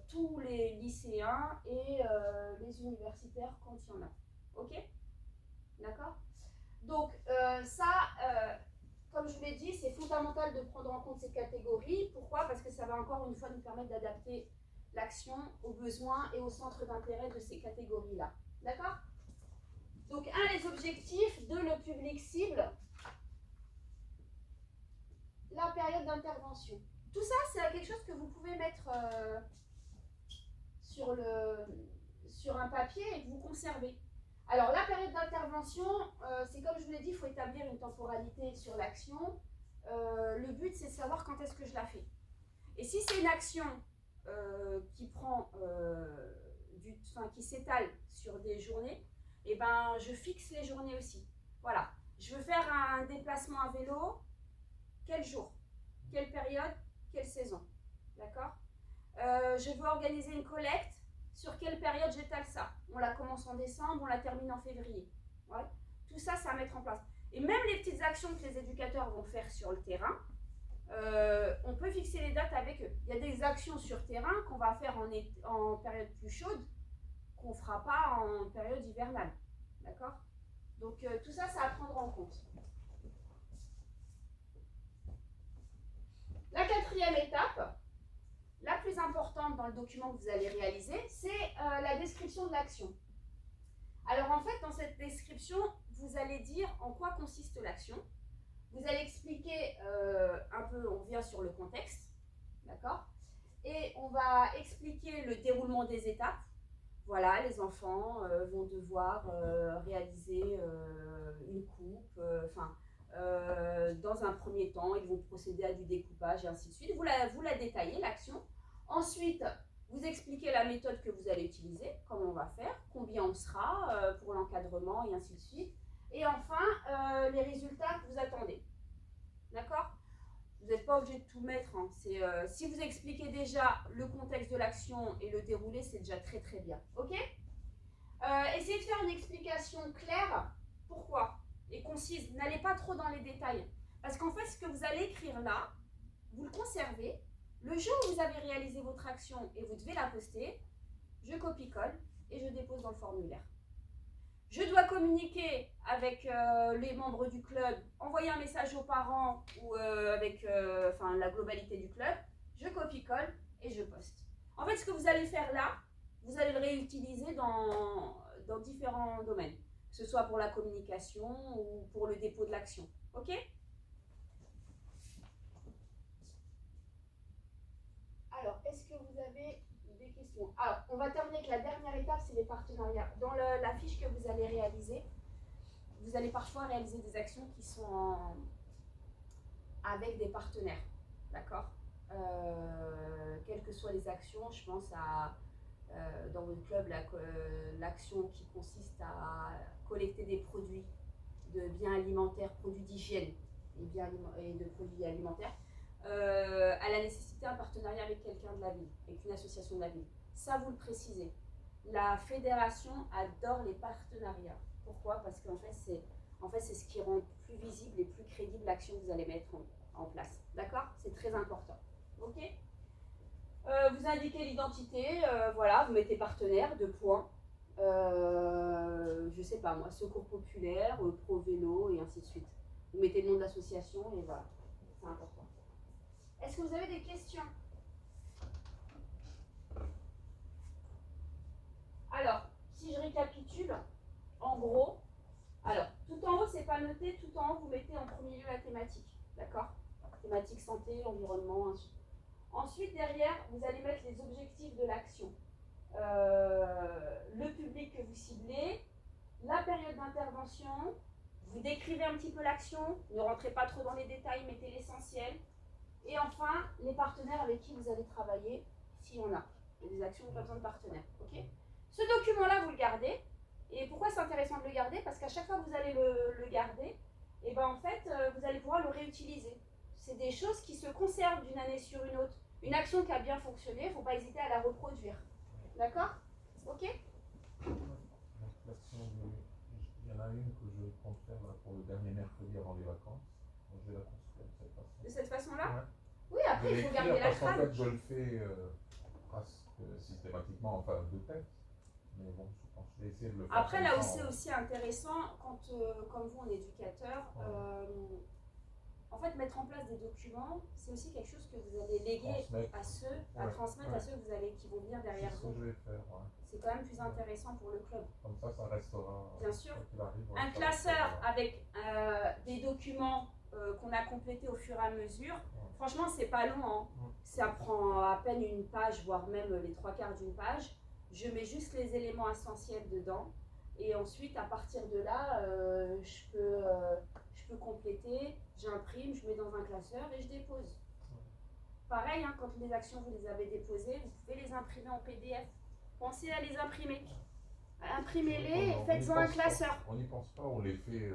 tous les lycéens et les universitaires quand il y en a. Ok? D'accord? Donc, comme je vous l'ai dit, c'est fondamental de prendre en compte ces catégories. Pourquoi? Parce que ça va encore une fois nous permettre d'adapter l'action aux besoins et aux centres d'intérêt de ces catégories-là. D'accord? Donc, les objectifs. Le public cible. La période d'intervention. Tout ça, c'est quelque chose que vous pouvez mettre sur un papier et que vous conservez. Alors, la période d'intervention, c'est comme je vous l'ai dit, il faut établir une temporalité sur l'action. Le but, c'est de savoir quand est-ce que je la fais. Et si c'est une action qui s'étale sur des journées, eh ben, je fixe les journées aussi. Voilà. Je veux faire un déplacement à vélo. Quel jour? Quelle période? Quelle saison? D'accord? Je veux organiser une collecte. Sur quelle période j'étale ça? On la commence en décembre, on la termine en février. Ouais. Tout ça, c'est à mettre en place. Et même les petites actions que les éducateurs vont faire sur le terrain, on peut fixer les dates avec eux. Il y a des actions sur terrain qu'on va faire en période plus chaude, qu'on ne fera pas en période hivernale. D'accord? Donc tout ça, c'est à prendre en compte. La quatrième étape, la plus importante dans le document que vous allez réaliser, c'est la description de l'action. Alors en fait, dans cette description, vous allez dire en quoi consiste l'action. Vous allez expliquer un peu, on vient sur le contexte, d'accord? Et on va expliquer le déroulement des étapes. Voilà, les enfants vont devoir réaliser une coupe, dans un premier temps, ils vont procéder à du découpage et ainsi de suite. Vous la détaillez, l'action. Ensuite, vous expliquez la méthode que vous allez utiliser, comment on va faire, combien on sera pour l'encadrement et ainsi de suite. Et enfin, les résultats que vous attendez. D'accord? Vous n'êtes pas obligé de tout mettre. Hein. Si vous expliquez déjà le contexte de l'action et le déroulé, c'est déjà très très bien. Ok? Essayez de faire une explication claire. Pourquoi? Et concise. N'allez pas trop dans les détails. Parce qu'en fait, ce que vous allez écrire là, vous le conservez. Le jour où vous avez réalisé votre action et vous devez la poster, je copie-colle et je dépose dans le formulaire. Je dois communiquer avec les membres du club, envoyer un message aux parents ou avec la globalité du club. Je copie-colle et je poste. En fait, ce que vous allez faire là, vous allez le réutiliser dans différents domaines. Que ce soit pour la communication ou pour le dépôt de l'action. Ok? Alors, est-ce que vous avez des questions? Alors, on va terminer avec la dernière étape, c'est les partenariats. Dans la fiche que vous allez réaliser, vous allez parfois réaliser des actions qui sont avec des partenaires. D'accord? Quelles que soient les actions, je pense à dans votre club l'action qui consiste à collecter des produits de biens alimentaires, produits d'hygiène et de produits alimentaires, à la nécessité d'un partenariat avec quelqu'un de la ville, avec une association de la ville. Ça, vous le précisez. La fédération adore les partenariats. Pourquoi? Parce qu'en fait, c'est ce qui rend plus visible et plus crédible l'action que vous allez mettre en place. D'accord? C'est très important. Ok? Vous indiquez l'identité, voilà, vous mettez partenaire, 2 points. Je sais pas moi, Secours Populaire, Pro Vélo et ainsi de suite. Vous mettez le nom de l'association et voilà, c'est important. Est-ce que vous avez des questions? Alors, si je récapitule, en gros, alors, tout en haut, c'est pas noté, tout en haut, vous mettez en premier lieu la thématique, d'accord? Thématique santé, environnement, ainsi. Ensuite, derrière, vous allez mettre les objectifs de l'action. Le public que vous ciblez, la période d'intervention, vous décrivez un petit peu l'action, ne rentrez pas trop dans les détails, mettez l'essentiel. Et enfin, les partenaires avec qui vous allez travailler, s'il y en a. Il y a des actions qui n'ont pas besoin de partenaires. Ok. Ce document-là, vous le gardez. Et pourquoi c'est intéressant de le garder? Parce qu'à chaque fois que vous allez le garder, et ben en fait, vous allez pouvoir le réutiliser. C'est des choses qui se conservent d'une année sur une autre. Une action qui a bien fonctionné, il ne faut pas hésiter à la reproduire. D'accord? Ok? Donc, l'action il y en a une que je compte faire là, pour le dernier mercredi avant les vacances. Donc, je vais la construire de cette façon. De cette façon-là? Ouais. Oui, après, Je il vais faut garder écrire la parce qu'en trame. fait, je le fais presque systématiquement en phase de tête. Mais bon, je pense que je vais essayer de le faire. Après, là où comme ça, c'est aussi intéressant, quand, comme vous, en éducateur, en fait, mettre en place des documents, c'est aussi quelque chose que vous allez léguer transmettre. à ceux, à Ouais, transmettre ouais. à ceux qui vont venir C'est derrière ce que vous. je vais faire. Ouais. C'est quand même plus intéressant pour le club. Comme ça restera. Bien sûr. Quoi qu'il arrive, Un ça classeur restera. avec des documents qu'on a complétés au fur et à mesure, franchement, c'est pas long. Hein. Ça prend à peine une page, voire même les 3/4 d'une page. Je mets juste les éléments essentiels dedans. Et ensuite, à partir de là, je peux compléter, j'imprime, je mets dans un classeur et je dépose. Pareil, hein, quand les actions, vous les avez déposées, vous pouvez les imprimer en PDF. Pensez à les imprimer. Imprimez-les et faites-en un classeur. On n'y pense pas, on les fait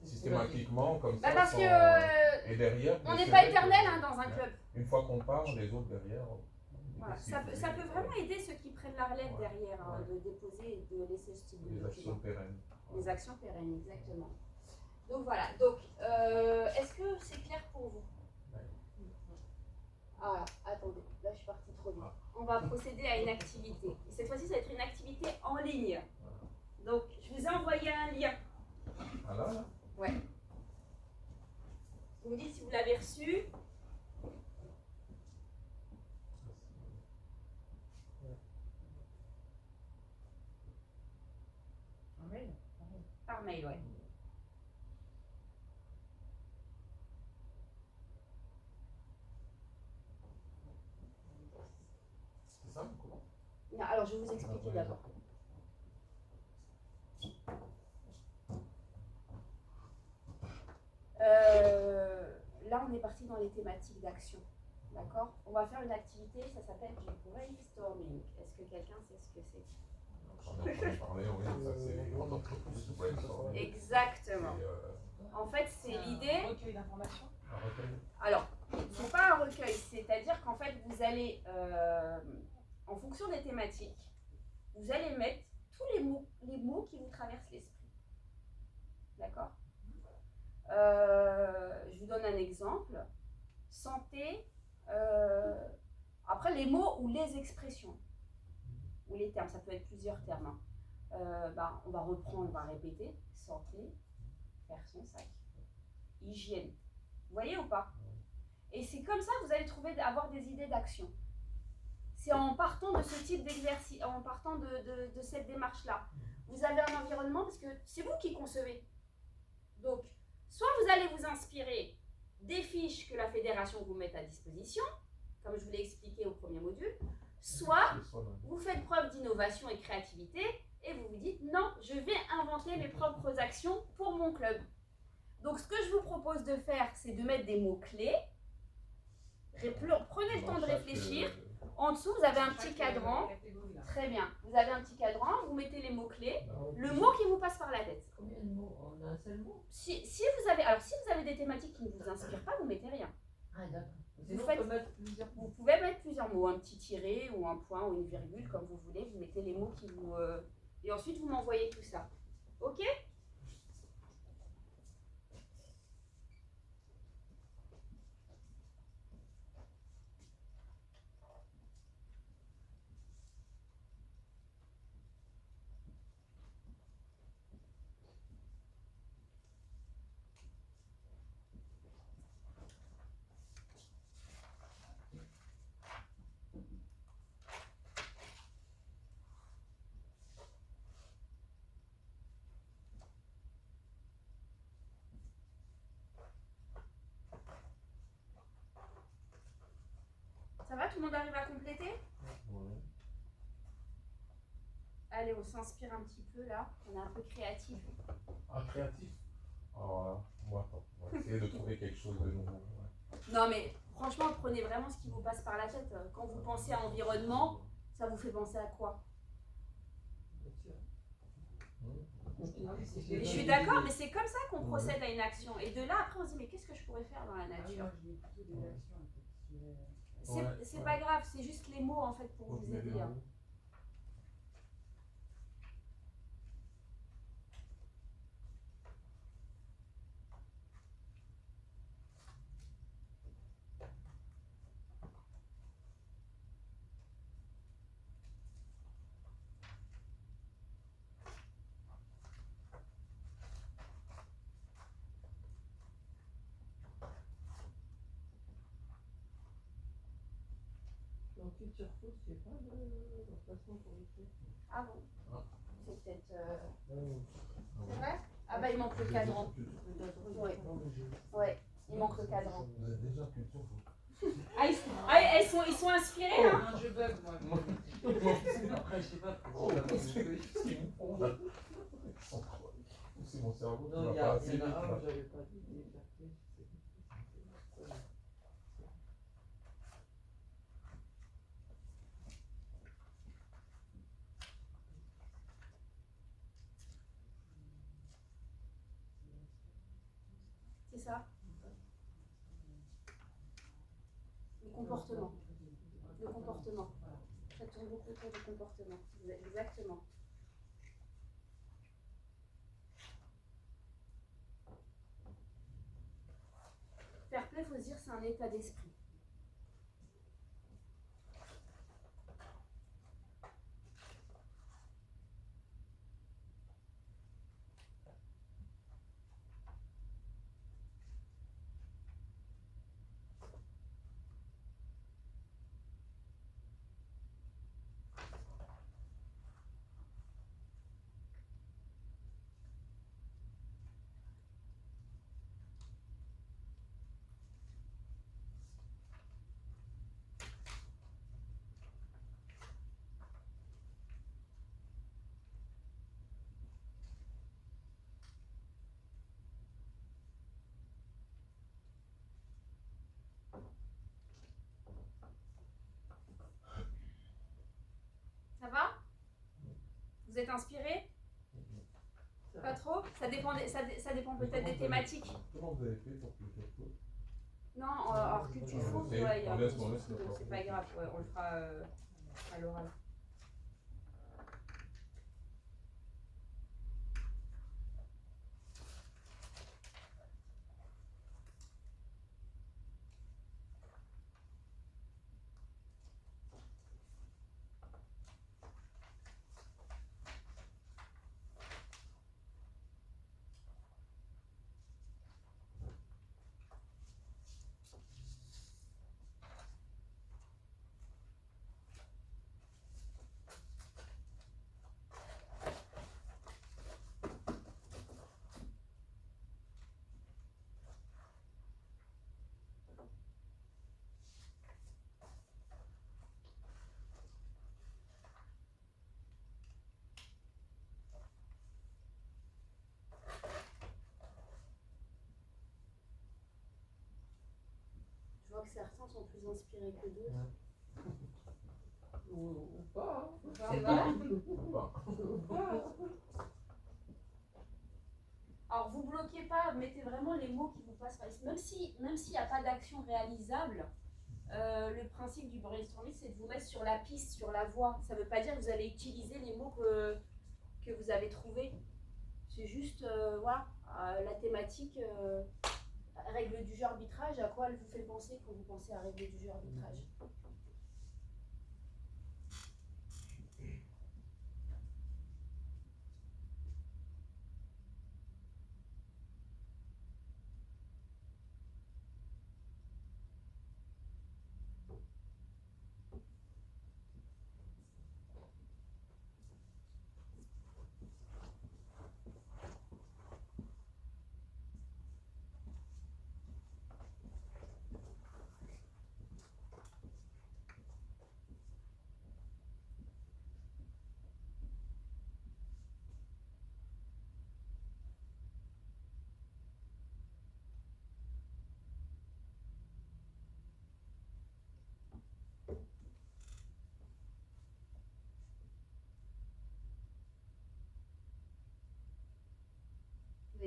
systématiquement comme ça. Parce que et derrière, on mais n'est c'est pas vrai éternel que, hein, dans un club. Une fois qu'on part, les autres derrière. Voilà. Ça peut vraiment aider ceux qui prennent la relève derrière, hein, de déposer et de laisser ce type de Les actions documents. pérennes. Les actions pérennes, exactement. Donc voilà, donc est-ce que c'est clair pour vous? Ah, attendez, là je suis partie trop vite. On va procéder à une activité. Et cette fois-ci, ça va être une activité en ligne. Donc, je vous ai envoyé un lien. Ah là? Ouais. Vous me dites si vous l'avez reçu. Un mail? Par mail, ouais. C'est ça ou comment? Non, alors, je vais vous expliquer d'abord. Là, on est parti dans les thématiques d'action. D'accord? On va faire une activité, ça s'appelle du brainstorming. Est-ce que quelqu'un sait ce que c'est? J'en ai entendu parler, oui, ça c'est les grandes entreprises de brainstorming. Exactement. En fait, c'est l'idée. Un recueil d'informations. Un recueil. Alors, c'est pas un recueil, c'est-à-dire qu'en fait, vous allez, en fonction des thématiques, vous allez mettre tous les mots qui vous traversent l'esprit. D'accord? Je vous donne un exemple. Santé, après les mots ou les expressions, ou les termes, ça peut être plusieurs termes. Hein. On va reprendre, on va répéter. Santé, faire son sac. Hygiène. Vous voyez ou pas? Et c'est comme ça que vous allez avoir des idées d'action. C'est en partant de ce type d'exercice, en partant de cette démarche-là. Vous avez un environnement parce que c'est vous qui concevez. Donc, soit vous allez vous inspirer des fiches que la fédération vous met à disposition, comme je vous l'ai expliqué au premier module, soit vous faites preuve d'innovation et créativité et vous vous dites non, je vais inventer mes propres actions pour mon club. Donc, ce que je vous propose de faire, c'est de mettre des mots-clés. Prenez le temps de réfléchir. En dessous, vous avez un petit cadran. Très bien. Vous avez un petit cadran, vous mettez les mots-clés, le mot qui vous passe par la tête. Combien de mots? On a un seul mot? Si vous avez des thématiques qui ne vous inspirent pas, vous mettez rien. Ah, d'accord. Vous Vous pouvez mettre plusieurs mots, un petit tiret ou un point ou une virgule, comme vous voulez. Vous mettez les mots qui vous... Et ensuite, vous m'envoyez tout ça. Ok? Ça va? Tout le monde arrive à compléter? Oui. Allez, on s'inspire un petit peu là. On est un peu créatif. Ah, créatif? Alors là, moi, attends, on va essayer de trouver quelque chose de nouveau. Ouais. Non mais Franchement, prenez vraiment ce qui vous passe par la tête. Quand vous pensez à environnement, ça vous fait penser à quoi? Et je suis d'accord, mais c'est comme ça qu'on procède à une action. Et de là, après, on se dit, mais qu'est-ce que je pourrais faire dans la nature? C'est pas grave, c'est juste les mots en fait pour vous aider. Hein. En culture food, c'est pas de remplacement pour les faits. Ah bon? C'est peut-être. Ah C'est vrai? Ah bah il manque le cadran. Ouais. Ouais, il manque le cadran. Vous êtes déjà culture food. Ah, ils sont inspirés hein? Non, je bug moi. Après, je sais pas. C'est mon cerveau qui Non, va il y pas en assez vite. a un là. où j'avais pas dit liberté. C'est ça? Le comportement. Le comportement. Ça tourne beaucoup autour du comportement. Exactement. Fair play, faut se dire, c'est un état d'esprit. Ça va? Vous êtes inspiré? Pas trop? Ça dépend peut-être des thématiques. Comment vous avez fait pour culture food? Non, alors culture food, Ok, ouais, il y a on un laisse, petit on laisse souci, le donc c'est pas grave, ouais, on le fera à l'oral. Je vois que certains sont plus inspirés que d'autres. Ou pas. C'est vrai? Ou pas. Alors vous bloquez pas, mettez vraiment les mots qui vous passent par l'esprit. Même s'il n'y a pas d'action réalisable, le principe du brainstorming, c'est de vous mettre sur la piste, sur la voie. Ça ne veut pas dire que vous allez utiliser les mots que vous avez trouvés. C'est juste, voilà, la thématique, règle du jeu arbitrage, à quoi elle vous fait penser quand vous pensez à règle du jeu arbitrage?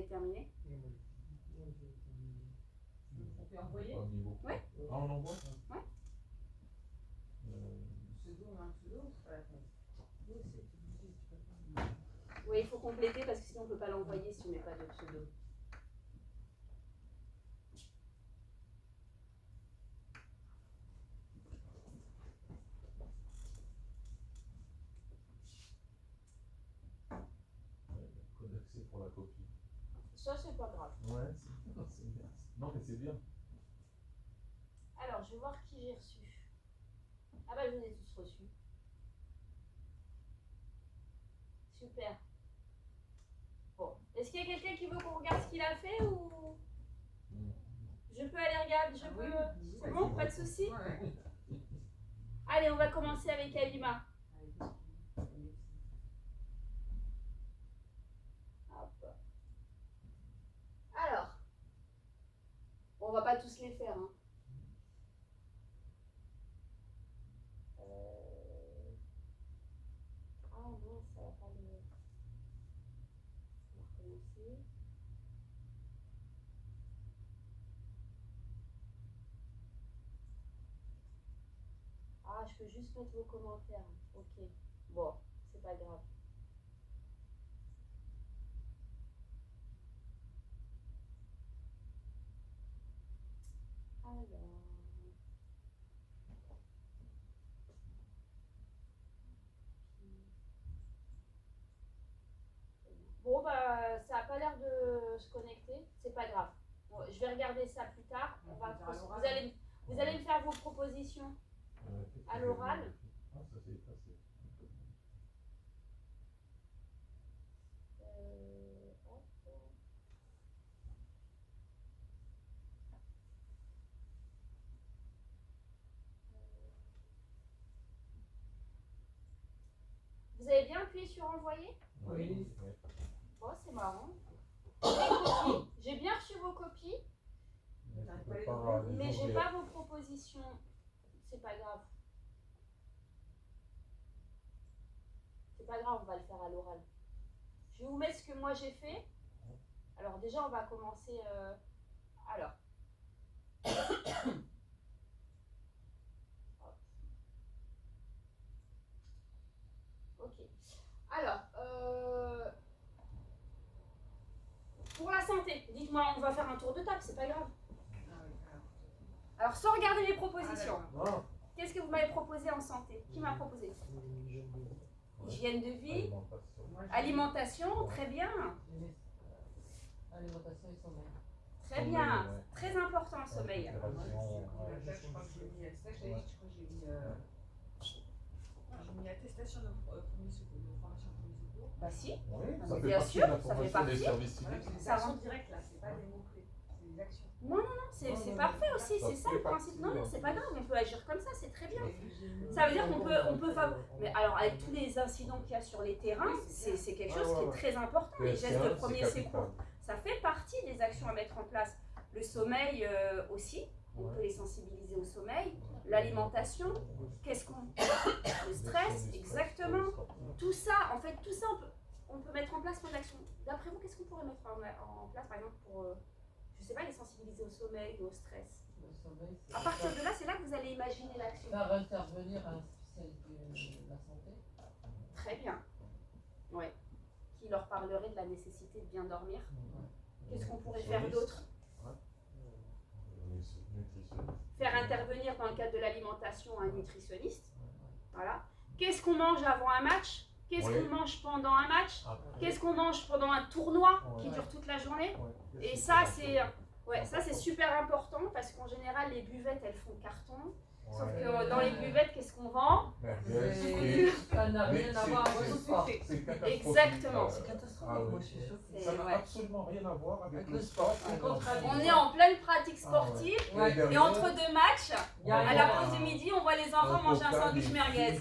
avez terminé? On peut envoyer Pas mis beaucoup. Ouais. Ah, on envoie? Ouais. pseudo, on a un pseudo, c'est pas la peine. Oui, c'est obligé, tu peux pas. Oui, il faut compléter parce que sinon on ne peut pas l'envoyer si on met pas de pseudo. Code d'accès pour la copie. Ça, c'est pas grave. Ouais, c'est bien. Non, mais c'est bien. Alors, je vais voir qui j'ai reçu. Ah bah, je vous ai tous reçus. Super. Bon, est-ce qu'il y a quelqu'un qui veut qu'on regarde ce qu'il a fait ou je peux aller regarder? Je peux. C'est bon, pas de souci. Ouais. Allez, on va commencer avec Alima. Hop. Alors, on va pas tous les faire. Hein. Ah non, ça va pas le. On va recommencer. Ah, je peux juste mettre vos commentaires. Ok. Bon, c'est pas grave. Alors. Bon, bah, ça n'a pas l'air de se connecter. C'est pas grave. Bon, je vais regarder ça plus tard. On va vous allez me faire vos propositions à l'oral. Ah, ça s'est effacé. Hop. Vous avez bien appuyé sur envoyer? Oui. Bon, c'est marrant. Les copies. J'ai bien reçu vos copies, mais j'ai pas vos propositions. C'est pas grave. C'est pas grave, on va le faire à l'oral. Je vais vous mettre ce que moi j'ai fait. Alors déjà, on va commencer. Alors. Hop. Ok. Alors, pour la santé, dites-moi, on va faire un tour de table, c'est pas grave. Alors, sans regarder mes propositions, Ah, qu'est-ce que vous m'avez proposé en santé? Qui m'a proposé? Hygiène de vie, alimentation, très bien. Alimentation et sommeil. Très bien, très important le sommeil. Je crois que j'ai mis, c'est ça que je t'avais dit, je crois que j'ai mis attestation de premier secours, de formation de premier secours. Bah si, Oui, mais ça fait bien partie sûr, de la ça fait formation des partie. services Voilà, civiques. c'est des Ça actions rentre. directes là, c'est pas des mots-clés, c'est des actions. C'est parfait aussi, c'est ça le principe. Non, non, c'est pas grave, on peut agir comme ça, c'est très bien. Et Ça veut dire qu'on peut mais alors avec tous les incidents qu'il y a sur les terrains, c'est quelque chose qui est très important, les gestes de premier secours. Ça fait partie des actions à mettre en place. Le sommeil aussi, on peut les sensibiliser au sommeil. L'alimentation, qu'est-ce qu'on... Le stress, exactement. Tout ça, en fait, tout ça, on peut mettre en place plein d'actions. D'après vous, qu'est-ce qu'on pourrait mettre en place, par exemple, pour, je sais pas, les sensibiliser au sommeil ou au stress? Le sommeil, c'est À partir de là, c'est là que vous allez imaginer l'action. faire intervenir un spécialiste de la santé. Très bien. Ouais. Qui leur parlerait de la nécessité de bien dormir. Qu'est-ce qu'on pourrait faire d'autre? Faire intervenir dans le cadre de l'alimentation un nutritionniste. Voilà. Qu'est-ce qu'on mange avant un match? Qu'est-ce qu'on mange pendant un match? Qu'est-ce qu'on mange pendant un tournoi qui dure toute la journée? Et ça, c'est super important parce qu'en général, les buvettes, elles font carton. Sauf que dans les buvettes, qu'est-ce qu'on vend? Ça n'a rien à voir avec le sport. Exactement. C'est catastrophique, Ah oui. moi je suis choquée. Ça n'a absolument rien à voir avec le sport. On est en pleine pratique sportive et entre deux matchs, à la pause du midi, on voit les enfants manger un sandwich merguez.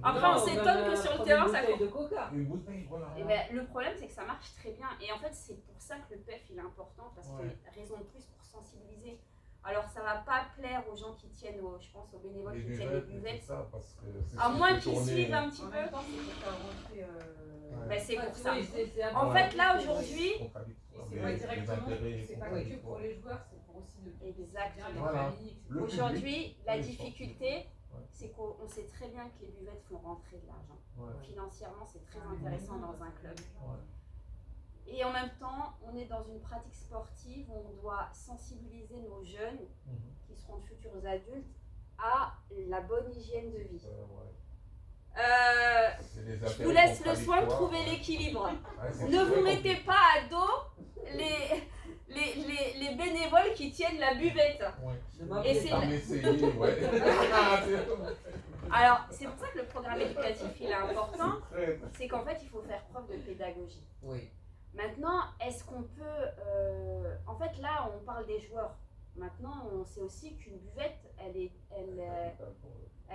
Après, on s'étonne que sur le terrain, ça court. de coca. Une bouteille, voilà. Et ben, le problème, c'est que ça marche très bien. Et en fait, c'est pour ça que le PEF, il est important parce qu'il y a raison de plus pour sensibiliser. Alors, ça va pas plaire aux gens qui tiennent, je pense, aux bénévoles qui tiennent les buvettes. Ça, parce que À moins qu'ils suivent un petit En peu. même temps, c'est pour faire rentrer Ben, c'est pour ça. Oui, c'est un En peu- fait, là, aujourd'hui, Contradictoire, Et c'est les- pas les directement, intérêts c'est pas contradictoires. que pour les joueurs, c'est pour aussi le Exactement. les Voilà. familles, etc. Le aujourd'hui, la oui, difficulté, Ouais. c'est qu'on sait très bien que les buvettes font rentrer de l'argent. Ouais. Financièrement, c'est très intéressant dans un club. Ouais. Et en même temps, on est dans une pratique sportive où on doit sensibiliser nos jeunes, Mhm. qui seront de futurs adultes, à la bonne hygiène de vie. Ouais. Je C'est les vous intérêts laisse le soin de contradictoires. trouver l'équilibre. Ouais, c'est Ne très vous mettez compliqué. pas à dos les bénévoles qui tiennent la buvette. Ouais. Ne Et m'appelez c'est pas. T'as essayé, ouais. Alors, c'est pour ça que le programme éducatif il est important, Très- c'est qu'en fait, il faut faire preuve de pédagogie. Oui. Maintenant, est-ce qu'on peut... En fait, là, on parle des joueurs. Maintenant, on sait aussi qu'une buvette, elle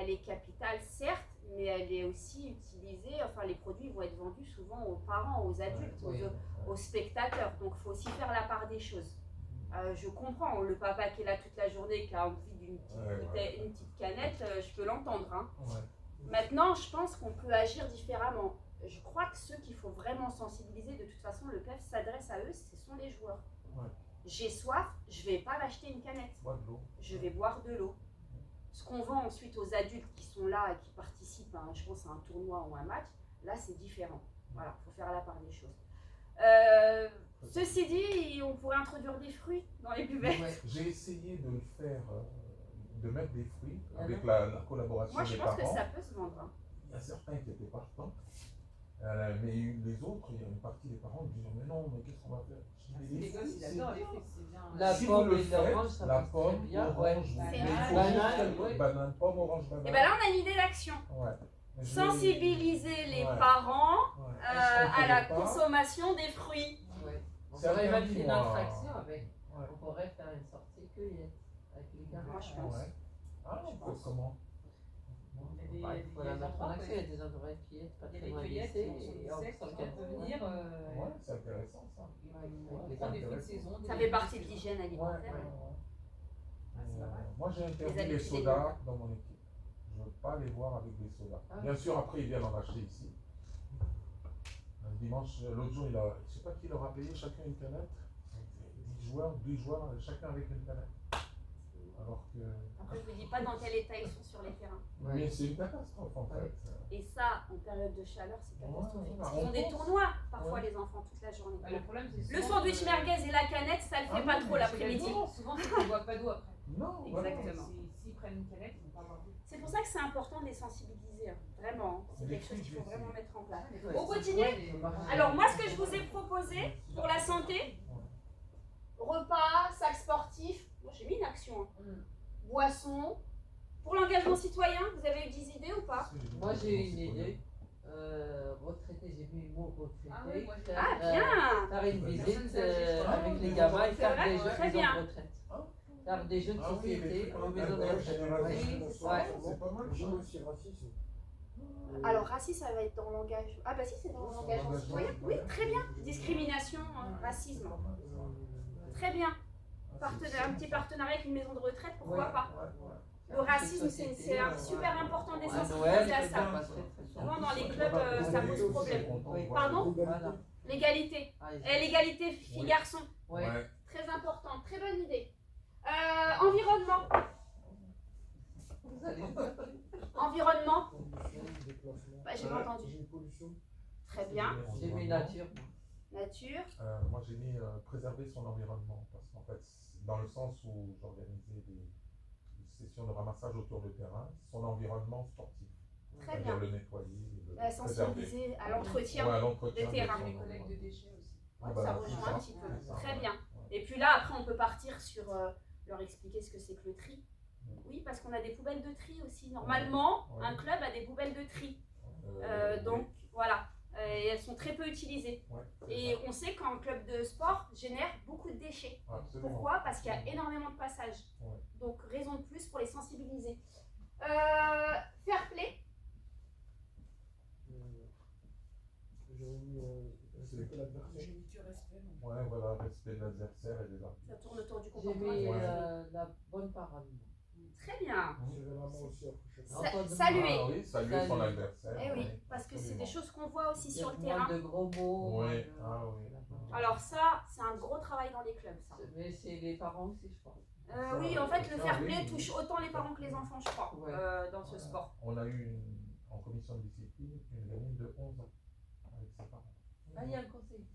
est capitale, certes, mais elle est aussi utilisée... Enfin, les produits vont être vendus souvent aux parents, aux adultes, Oui. aux spectateurs. Donc, il faut aussi faire la part des choses. Je comprends, le papa qui est là toute la journée, qui a envie d'une petite, bouteille, une petite canette, je peux l'entendre. Hein. Ouais. Maintenant, je pense qu'on peut agir différemment. Je crois que ceux qu'il faut vraiment sensibiliser, de toute façon, le PEF s'adresse à eux, ce sont les joueurs. Ouais. J'ai soif, je vais pas m'acheter une canette, Bois de l'eau. je vais boire de l'eau. Ce qu'on vend ensuite aux adultes qui sont là et qui participent, à, je pense, à un tournoi ou un match, là, c'est différent. Voilà, il faut faire la part des choses. Ceci dit, on pourrait introduire des fruits dans les buvettes. Ouais. J'ai essayé de le faire, de mettre des fruits avec la collaboration Moi, je des pense que parents. ça peut se vendre. Hein. Il y a certains qui étaient partants, mais les autres, il y a une partie des parents qui disaient mais non, mais qu'est-ce qu'on va faire? Je dis, Les gosses, ils c'est adorent les bien. fruits, c'est bien. La Si pomme vous le et faites, l'orange, ça la passe pomme, très bien. orange, Ouais. mais il faut Banane, juste ouais. banane, pomme, orange, banane. Et bien là, on a une idée d'action. Ouais. Mais je- Sensibiliser les Ouais. parents Ouais. à la Est-ce qu'on pourrait pas- consommation des fruits. Ouais. On C'est pourrait interdit, mettre une moi. attraction avec. Ouais. On pourrait faire une sortie cueillette avec les gamins. Moi, je pense. Ouais. Ah, Je on pense. peut comment? Il y a Bah, des- il faut il y a la des mettre en endroits, action. Il y a des endroits qui est pas il y a très des loin du cueillettes lycée. qui sont Et sur on des sectes peut qui peuvent venir Ouais, c'est intéressant ça. prendre des fruits de saison. Ça fait partie de l'hygiène Ouais, alimentaire. c'est pas mal. Moi j'ai interdit Les les habitudes sodas alimentaires. dans mon équipe. Je ne veux pas les voir avec des sodas. Ah. Bien sûr, après ils viennent en acheter ici. Dimanche, l'autre jour, je ne sais pas qui leur a payé chacun une canette. 10 joueurs, chacun avec une canette. Alors que. Après, je ne vous dis pas dans quel état ils sont sur les terrains. Ouais. Mais c'est une catastrophe en fait. Et ça, en période de chaleur, c'est catastrophique. Ouais, Parce on qu'ils ont des pense. tournois, parfois, Ouais. les enfants, toute la journée. Bah, le problème, c'est Le souvent sandwich que- merguez et la canette, ça le fait Ah pas non, trop mais l'après-midi. Souvent, c'est qu'ils ne boivent pas d'eau après. Non, voilà. Exactement. S'ils prennent une canette, ils vont pas avoir d'eau. C'est pour ça que c'est important de les sensibiliser. Hein. Vraiment, c'est quelque chose qu'il faut vraiment mettre en place. Ouais. On continue? Alors, moi, ce que je vous ai proposé pour la santé, repas, sac sportif, moi j'ai mis une action. Hein. Boisson. Pour l'engagement citoyen, vous avez eu des idées ou pas? Moi j'ai une idée. Retraité, j'ai mis le mot retraité. Ah oui, moi, j'ai- Ah, bien! Faire une visite Personnes âgées, avec les c'est gamins et vrai, faire des très jeux de maison bien. de retraite. Faire des jeux de Ah oui, les société trucs aux maisons de retraite. génération, Ouais. C'est pas mal. J'ai aussi racisme. Alors, racisme, ça va être dans l'engagement. Ah, bah si, c'est dans l'engagement citoyen. Oui, très bien. Discrimination, racisme. Très bien. Un petit partenariat avec une maison de retraite, pourquoi pas? Le racisme, c'est super important de les À Noël, sensibiliser à ça ça. passe très, très bien. Souvent, dans les clubs, ça pose problème. Pardon? Voilà. L'égalité. Ah, L'égalité filles-garçons. Ouais. Très important. Très bonne idée. Environnement. Vous allez. Environnement. Déplacement. Bah, j'ai pas entendu. J'ai une pollution. Très bien. J'ai mis nature. Nature. Moi j'ai mis préserver son environnement parce qu'en fait, dans le sens où j'organisais des sessions de ramassage autour du terrain, son environnement sportif. Très C'est-à-dire bien. le nettoyer, le préserver. Sensibiliser à l'entretien. Ouais, à l'entretien des terrains. de son Les collègues de environnement. déchets aussi. Ouais, Voilà, ça c'est rejoint ça, un petit peu. c'est ça, Très ouais. bien. Ouais. Et puis là, après, on peut partir sur leur expliquer ce que c'est que le tri. Oui, parce qu'on a des poubelles de tri aussi. Normalement, Ouais. un club a des poubelles de tri. Oui. Donc, voilà. Et elles sont très peu utilisées. Ouais, c'est Et ça. on sait qu'un club de sport génère beaucoup de déchets. Absolument. Pourquoi? Parce qu'il y a énormément de passages. Ouais. Donc, raison de plus pour les sensibiliser. Fair play. J'aurais mis respecter l'adversaire. J'ai mis du respect. donc. Ouais, voilà, respect de l'adversaire et des arbitres. Ça tourne autour du J'ai comportement. mis Ouais. la bonne parole. Très bien. Serrer la main aussi après chaque Sa- Enfin, de- saluer. Ah oui, saluer son adversaire. Eh oui, ouais, parce que c'est absolument. des choses qu'on voit aussi sur le Moins terrain. de gros mots. moins Oui, de- ah oui. Alors ça, c'est un gros travail dans les clubs, ça. Mais c'est les parents aussi, je pense. Oui, en fait, le Ça, fair oui, play oui. touche autant les parents que les enfants, je crois, Ouais. dans ce sport. On a eu en commission de discipline une gamine de 11 ans avec ses parents. Ah, il y a un conseil.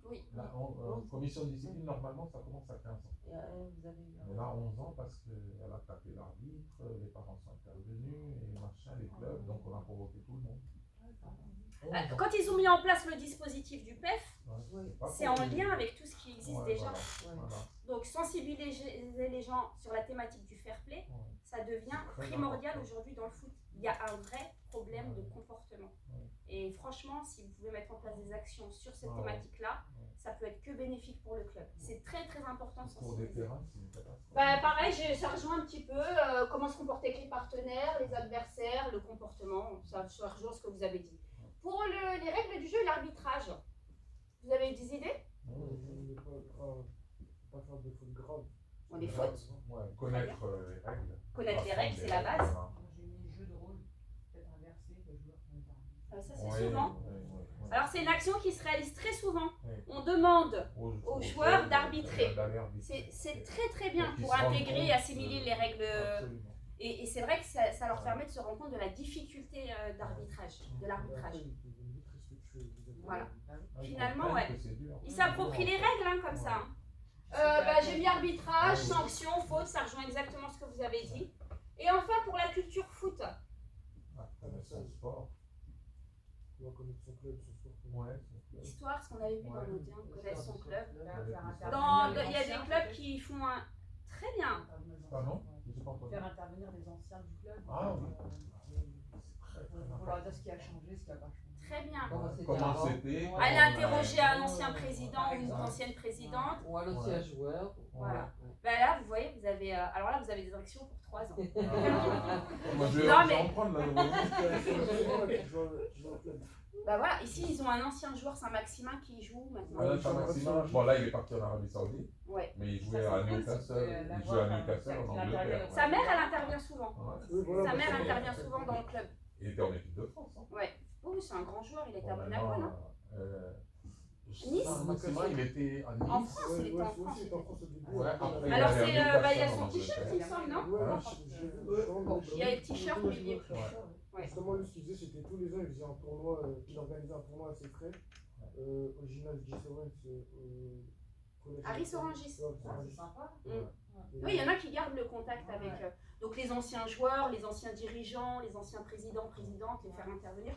Oui. Là, en commission de discipline, normalement, ça commence à 15 ans. Et, vous avez eu Mais là, 11 ans parce qu'elle a tapé l'arbitre, les parents sont intervenus et machin, les clubs, donc on a convoqué tout le monde. 11 ans. Quand ils ont mis en place le dispositif du PEF, Ouais, Oui. pas c'est pour en les- lien avec tout ce qui existe Ouais, déjà. voilà, Ouais. voilà. Donc sensibiliser les gens sur la thématique du fair play, Ouais. ça devient C'est très primordial important. aujourd'hui dans le foot. Il y a un vrai problème de comportement. Ouais. Et franchement, si vous pouvez mettre en place des actions sur cette Ouais. thématique-là, Ouais. ça peut être que bénéfique pour le club. C'est très très important de Pour des sensibiliser. terrains, c'est une catastrophe. Bah, pareil, ça rejoint un petit peu comment se comporter avec les partenaires, les adversaires, le comportement, ça rejoint ce que vous avez dit. Pour les règles du jeu et l'arbitrage, vous avez des idées? Ne pas faire de fautes graves. On est fautes. Ouais, connaître les règles. Connaître les Apprendre règles, c'est la base. voilà. Moi, j'ai mis jeu de rôle, peut-être inversé, le joueur qui n'est pas. Ça, c'est Ouais, souvent. ouais. Alors, c'est une action qui se réalise très souvent. Ouais. On demande Aux joueurs d'arbitrer. d'aller arbitrer. C'est très très bien Pour qu'ils pour se rendent intégrer et compte, assimiler les règles. Absolument. Et c'est vrai que ça leur Ouais. permet de se rendre compte de la difficulté d'arbitrage, de l'arbitrage. Après, ils deviennent vite respectueux vis-à-vis Voilà. Ah, ils Finalement, comprennent ouais. que c'est dur. Ils s'approprient les règles hein, comme ça. J'ai mis arbitrage, sanction, faute, ça rejoint exactement ce que vous avez dit. Et enfin pour la culture foot. Ah, son sport. On va connaître son club, son sport. Ouais. Histoire, ce qu'on avait vu dans Ouais. nos liens, connaître son club. Il y a des clubs qui font un très bien. Pardon? Je sais pas entendu. Faire intervenir des anciens du club. Ah oui. Pour leur dire ce qui a changé, ce qui n'a pas changé. Très bien. Comment c'était? Ouais. Aller interroger un ancien président ou une ancienne présidente. Ou un ancien joueur. Voilà. Ben là, vous voyez, vous avez, alors là, vous avez des actions pour 3 ans. Moi, je vais Non, en mais- prendre là. Bah voilà, ici ils ont un ancien joueur Saint-Maximin qui joue maintenant. Voilà, Saint-Maximin. Bon, là, il est parti en Arabie Saoudite, Ouais. mais il Ça, jouait c'est à cool, Newcastle. c'est que la Il jouait à voix, Newcastle en il Angleterre. intervient. Sa mère, elle intervient souvent. Ouais. Sa mère intervient souvent dans le club. Il était en équipe de France. Hein. Ouais. Oui, c'est un grand joueur, il était à Bon, Monaco, maintenant, non Nice. Saint-Maximin, il était à Nice. En France, il était en France. Ouais, après, Alors il c'est, est allé à bah, il y a Newcastle son en t-shirt, il me Angleterre. semble, non? Il Il y a le t-shirt, mais il y est plus. Ouais. Ouais. Justement, lui, ce qu'il faisait, c'était tous les ans, il faisait un tournoi, il organisait un tournoi à ses frais, au gymnase G. Sorens, au collège. Harris Orangis. Ouais, Ah, Orangis. c'est sympa. Mm. Et- Oui, il y en a qui gardent le contact Ouais, avec ouais. donc les anciens joueurs, les anciens dirigeants, les anciens présidents, présidentes, les faire intervenir.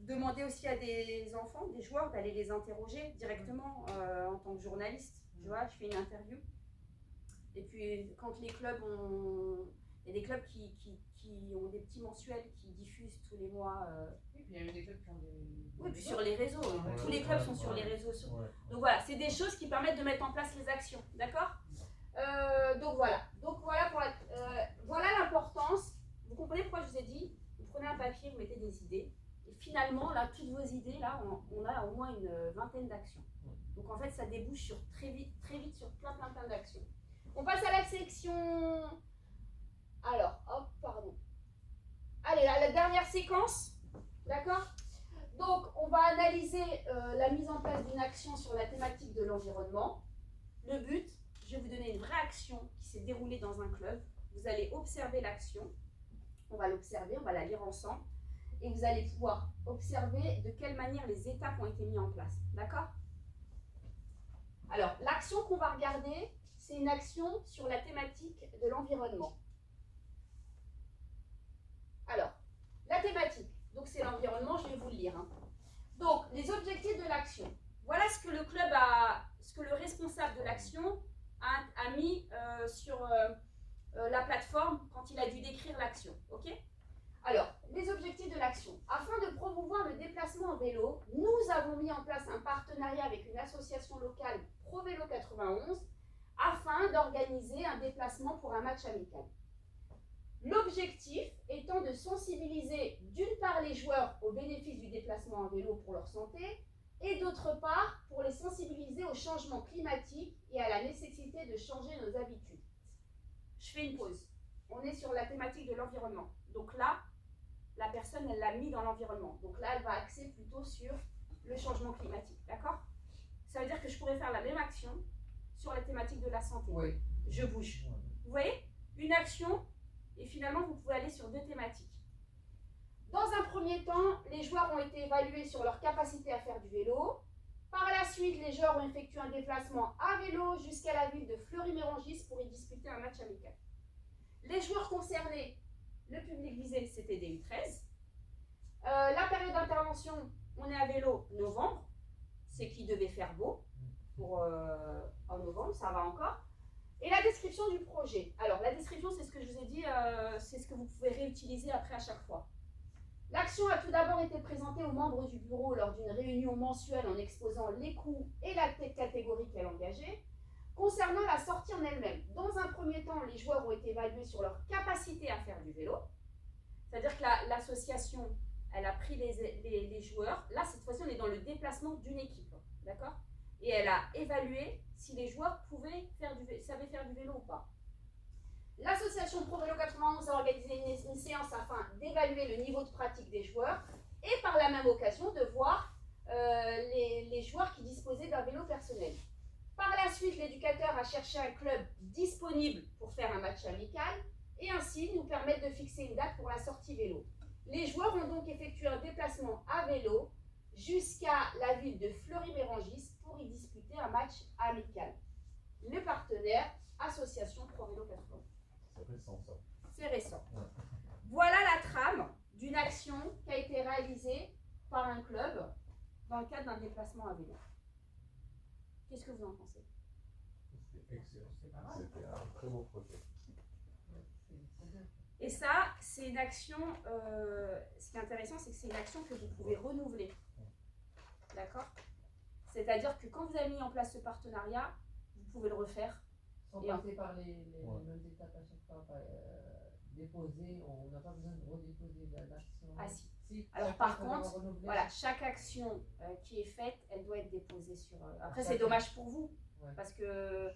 Demander aussi à des enfants, des joueurs, d'aller les interroger directement en tant que journaliste. Tu vois, je fais une interview. Et puis quand les clubs ont... Il y a des clubs qui ont des petits mensuels qui diffusent tous les mois. Et puis il y a eu des clubs qui ont des. Oui, puis sur les réseaux. Tous les clubs sont sur les réseaux sociaux. Ouais. Donc voilà, c'est des choses qui permettent de mettre en place les actions, d'accord donc voilà pour voilà l'importance. Vous comprenez pourquoi je vous ai dit, vous prenez un papier, vous mettez des idées, et finalement là, toutes vos idées là, on a au moins une vingtaine d'actions. Donc en fait, ça débouche sur très vite sur plein d'actions. On passe à la section. Alors, hop, pardon. Allez, la dernière séquence, d'accord? Donc, on va analyser la mise en place d'une action sur la thématique de l'environnement. Le but, je vais vous donner une vraie action qui s'est déroulée dans un club. Vous allez observer l'action. On va l'observer, on va la lire ensemble. Et vous allez pouvoir observer de quelle manière les étapes ont été mises en place. D'accord? Alors, l'action qu'on va regarder, c'est une action sur la thématique de l'environnement. Alors, la thématique, donc c'est l'environnement, je vais vous le lire. Hein. Donc, les objectifs de l'action. Voilà ce que le club ce que le responsable de l'action a mis sur la plateforme quand il a dû décrire l'action. Ok? Alors, les objectifs de l'action. Afin de promouvoir le déplacement en vélo, nous avons mis en place un partenariat avec une association locale Pro Vélo 91 afin d'organiser un déplacement pour un match amical. L'objectif étant de sensibiliser d'une part les joueurs au bénéfice du déplacement en vélo pour leur santé et d'autre part pour les sensibiliser au changement climatique et à la nécessité de changer nos habitudes. Je fais une pause. on est sur la thématique de l'environnement. Donc là, la personne, elle l'a mis dans l'environnement. Donc là, elle va axer plutôt sur le changement climatique, d'accord? Ça veut dire que je pourrais faire la même action sur la thématique de la santé. Oui. Je bouge. Vous voyez? Une action, et finalement, vous pouvez aller sur 2 thématiques. Dans un premier temps, les joueurs ont été évalués sur leur capacité à faire du vélo. Par la suite, les joueurs ont effectué un déplacement à vélo jusqu'à la ville de Fleury-Mérangis pour y disputer un match amical. Les joueurs concernés, le public visé, c'était des U13. La période d'intervention, on est à vélo novembre, c'est qu'il devait faire beau en novembre, ça va encore. Et la description du projet. Alors, la description, c'est ce que je vous ai dit, c'est ce que vous pouvez réutiliser après à chaque fois. L'action a tout d'abord été présentée aux membres du bureau lors d'une réunion mensuelle en exposant les coûts et la catégorie qu'elle engageait. Concernant la sortie en elle-même, dans un premier temps, les joueurs ont été évalués sur leur capacité à faire du vélo. C'est-à-dire que l'association, elle a pris les joueurs. Là, cette fois-ci, on est dans le déplacement d'une équipe, d'accord? Et elle a évalué si les joueurs savaient faire du vélo ou pas. L'association Pro Vélo 91 a organisé une séance afin d'évaluer le niveau de pratique des joueurs et par la même occasion de voir les joueurs qui disposaient d'un vélo personnel. Par la suite, l'éducateur a cherché un club disponible pour faire un match amical et ainsi nous permettre de fixer une date pour la sortie vélo. Les joueurs ont donc effectué un déplacement à vélo jusqu'à la ville de Fleury-Mérangis pour y disputer un match amical. Le partenaire, Association Pro Vélo 91. C'est récent ça. C'est récent. Ouais. Voilà la trame d'une action qui a été réalisée par un club dans le cadre d'un déplacement à vélo. Qu'est-ce que vous en pensez? C'était excellent. C'était un très beau projet. Et ça, c'est une action, ce qui est intéressant, c'est que c'est une action que vous pouvez renouveler. D'accord? C'est-à-dire que quand vous avez mis en place ce partenariat, vous pouvez le refaire. Sans passer par les mêmes étapes à chaque fois. Déposer, on n'a pas besoin de redéposer l'action. Ah si. Si, Alors chaque par fois qu'on va contre, renouveler, voilà, chaque action qui est faite, elle doit être déposée sur... Après, c'est Chacun. dommage pour vous, Ouais. parce que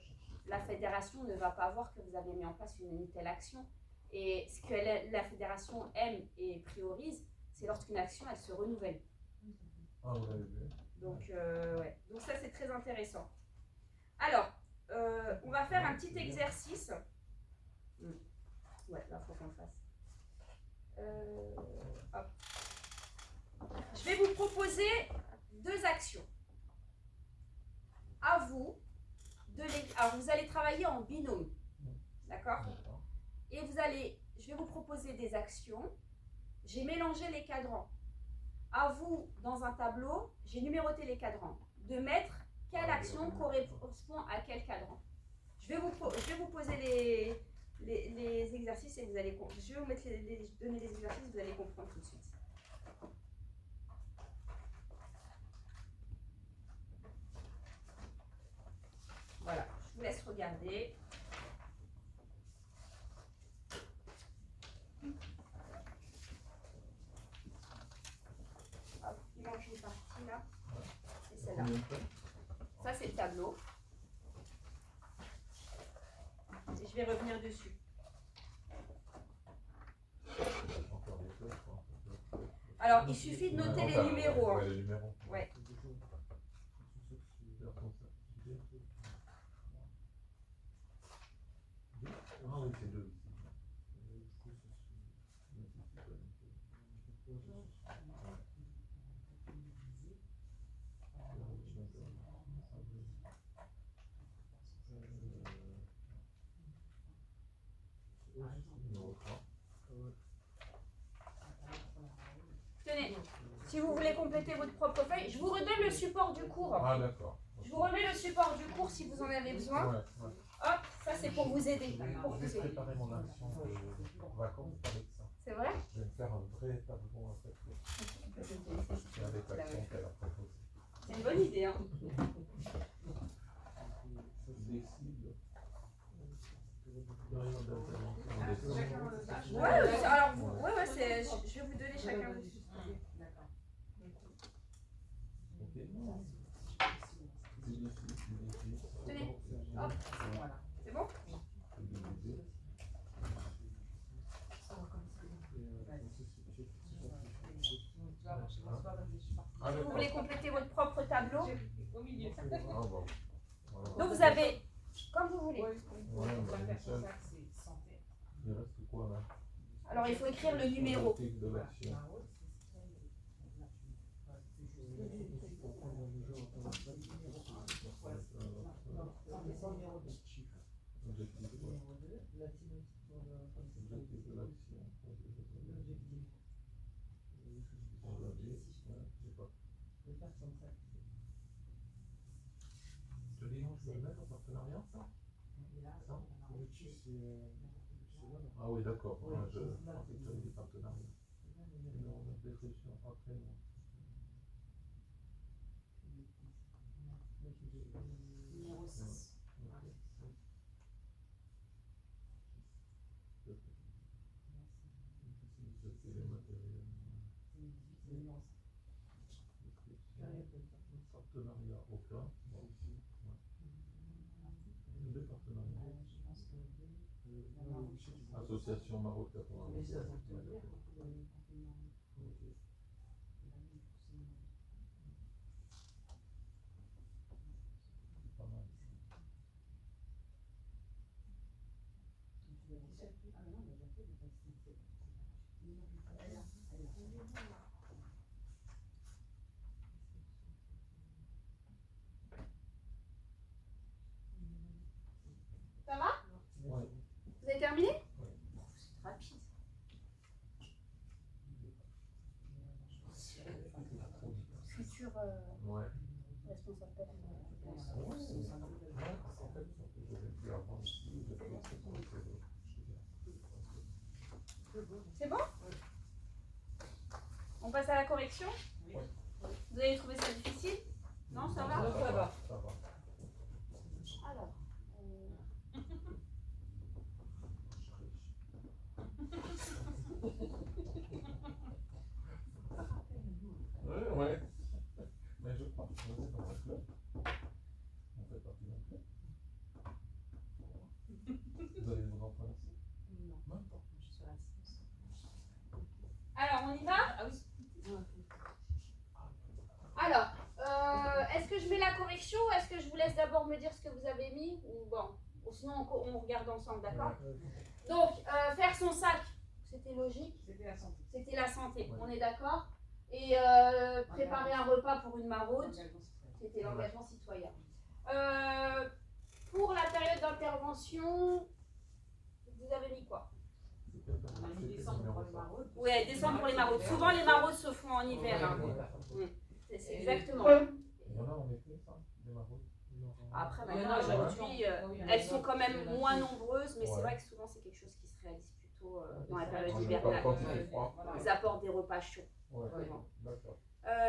la fédération ne va pas voir que vous avez mis en place une telle action. Et ce que la fédération aime et priorise, c'est lorsqu'une action, elle se renouvelle. Ah, vous l'avez vu. Donc, ouais. Donc ça, c'est très intéressant. Alors, on va faire un petit exercice. Ouais, là, il faut qu'on le fasse. Hop. Je vais vous proposer 2 actions. À vous alors, vous allez travailler en binôme. D'accord? D'accord. Et je vais vous proposer des actions. J'ai mélangé les cadrans. À vous, dans un tableau, j'ai numéroté les cadrans. De mettre quelle action correspond à quel cadran. Je vais vous poser les exercices et je vais vous donner les exercices, vous allez comprendre tout de suite. Voilà, je vous laisse regarder. Hop, il manque une partie là. C'est celle-là. Combien de temps? Ça, c'est le tableau. Et je vais revenir dessus. Encore des choses, quoi. Alors, il suffit de noter les numéros. Hein. Ouais, les numéros. Ouais. Faire comme ça. Ah oui, c'est 2. Tenez, si vous voulez compléter votre propre feuille, je vous redonne le support du cours. Ah d'accord. Je vous remets le support du cours si vous en avez besoin. Ouais, ouais. Hop, ça c'est pour vous aider. Pour Je vous vais aider. préparer mon action de vacances avec ça. C'est vrai? Je vais me faire un vrai tableau en fait. Avec l'action qu'elle a proposée. C'est une bonne idée. Hein. Des cibles. Ouais, alors je vais vous donner chacun le support. D'accord. Tenez, hop, Voilà. c'est bon? si vous voulez compléter votre propre tableau. Au milieu. Ah bon. Voilà. Donc vous avez, comme vous voulez. Ouais, On va mais faire son nickel. sac, c'est santé. Il reste quoi là? Alors il faut écrire le numéro. Objectif de l'action. Pour prendre le jeu en temps de sac, chiffre. Objectif, ouais. Latino pour le. Objectif de l'action. L'objectif. On l'a dit, ouais, j'ai pas. De faire son sac. Je te dis non, je peux le mettre en partenariat, ça? L'objectif, c'est là. Ah oui, d'accord. Oui, Ouais, je c'est là. pensais que tu avais dit partenariat. Non, on a description après, non. Numéro 6. C'est les matériels. Partenariat, aucun. Bon. Deux partenariats. Association Maroc 90. C'est pas mal. Ça va? Ouais. Vous avez terminé? Ouais. C'est rapide. Futur Ouais. responsable personnel, je pense. Ouais, en fait, je vais plus apprendre ici, je vais plus apprendre C'est bon? On passe à la correction? Oui. Vous avez trouvé ça difficile? Non, ça va? Ça va. Ça va. Alors, Ouais. Mais je crois que vous êtes dans un club. On fait partie d'un club. Vous avez vos enfants ici? Non, Non. je suis sur la science. alors, on y va? Ah oui. Alors, est-ce que je mets la correction ou est-ce que je vous laisse d'abord me dire ce que vous avez mis? Ou bon, ou sinon on regarde ensemble, d'accord? Donc, faire son sac, c'était logique, C'était la santé. c'était la santé, Ouais. on est d'accord? Et préparer un repas pour une maraude, Engagement citoyen. c'était l'engagement citoyen. Pour la période d'intervention, vous avez mis quoi? On a mis décembre pour les maraudes. Ouais, décembre pour les maraudes. Souvent les maraudes se font en hiver. Hein. C'est exactement. Il y en a en été, ça, des maraudes? Après, Il y en maintenant, a, aujourd'hui, oui, elles sont quand même moins nombreuses, mais c'est Ouais. vrai que souvent c'est quelque chose qui se réalise plutôt dans la période Quand hivernale. quand il fait froid. Ils apportent des repas chauds. Ouais, Vraiment. d'accord.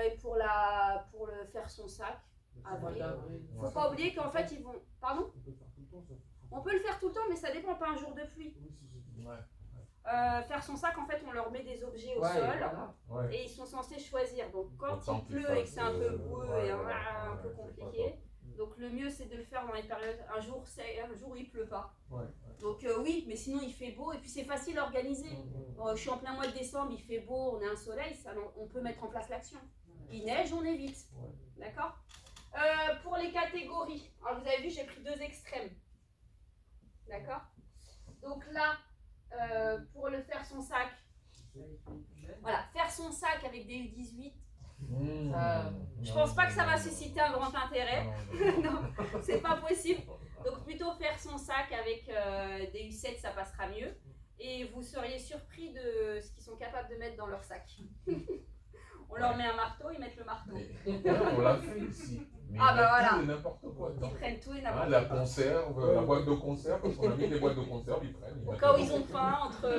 Et pour le faire son sac, avril. Faut Ouais. pas oublier qu'en fait ils vont. Pardon? On peut le faire tout le temps, ça. On peut le faire tout le temps, mais ça dépend pas un jour de pluie. Oui, si. Ouais. Faire son sac, en fait, on leur met des objets au Ouais, sol. voilà. Ouais. Et ils sont censés choisir. Donc quand Autant il qu'il pleut et que fasse, c'est un peu boueux ouais, et un peu c'est compliqué, donc le mieux c'est de le faire dans les périodes un jour où il pleut pas. Ouais. Donc oui, mais sinon il fait beau et puis c'est facile à organiser. Je suis en plein mois de décembre, il fait beau, on a un soleil, ça, on peut mettre en place l'action. Il neige, on évite. Ouais. D'accord? Pour les catégories, alors vous avez vu, j'ai pris deux extrêmes. D'accord? Donc là, pour le faire son sac, voilà, faire son sac avec des U18, je pense pas que ça va susciter un grand intérêt. Non, c'est pas possible. Donc plutôt faire son sac avec des U7, ça passera mieux. Et vous seriez surpris de ce qu'ils sont capables de mettre dans leur sac. On leur met un marteau, ils mettent le marteau. On l'a fait ici. Mais Ah, il y bah a voilà. tout et n'importe quoi dedans. Ils prennent tout et Hein, n'importe la quoi. conserve, la boîte de conserve, parce qu'on a mis des boîtes de conserve, ils prennent. Au mettent cas où dedans. ils ont faim, entre...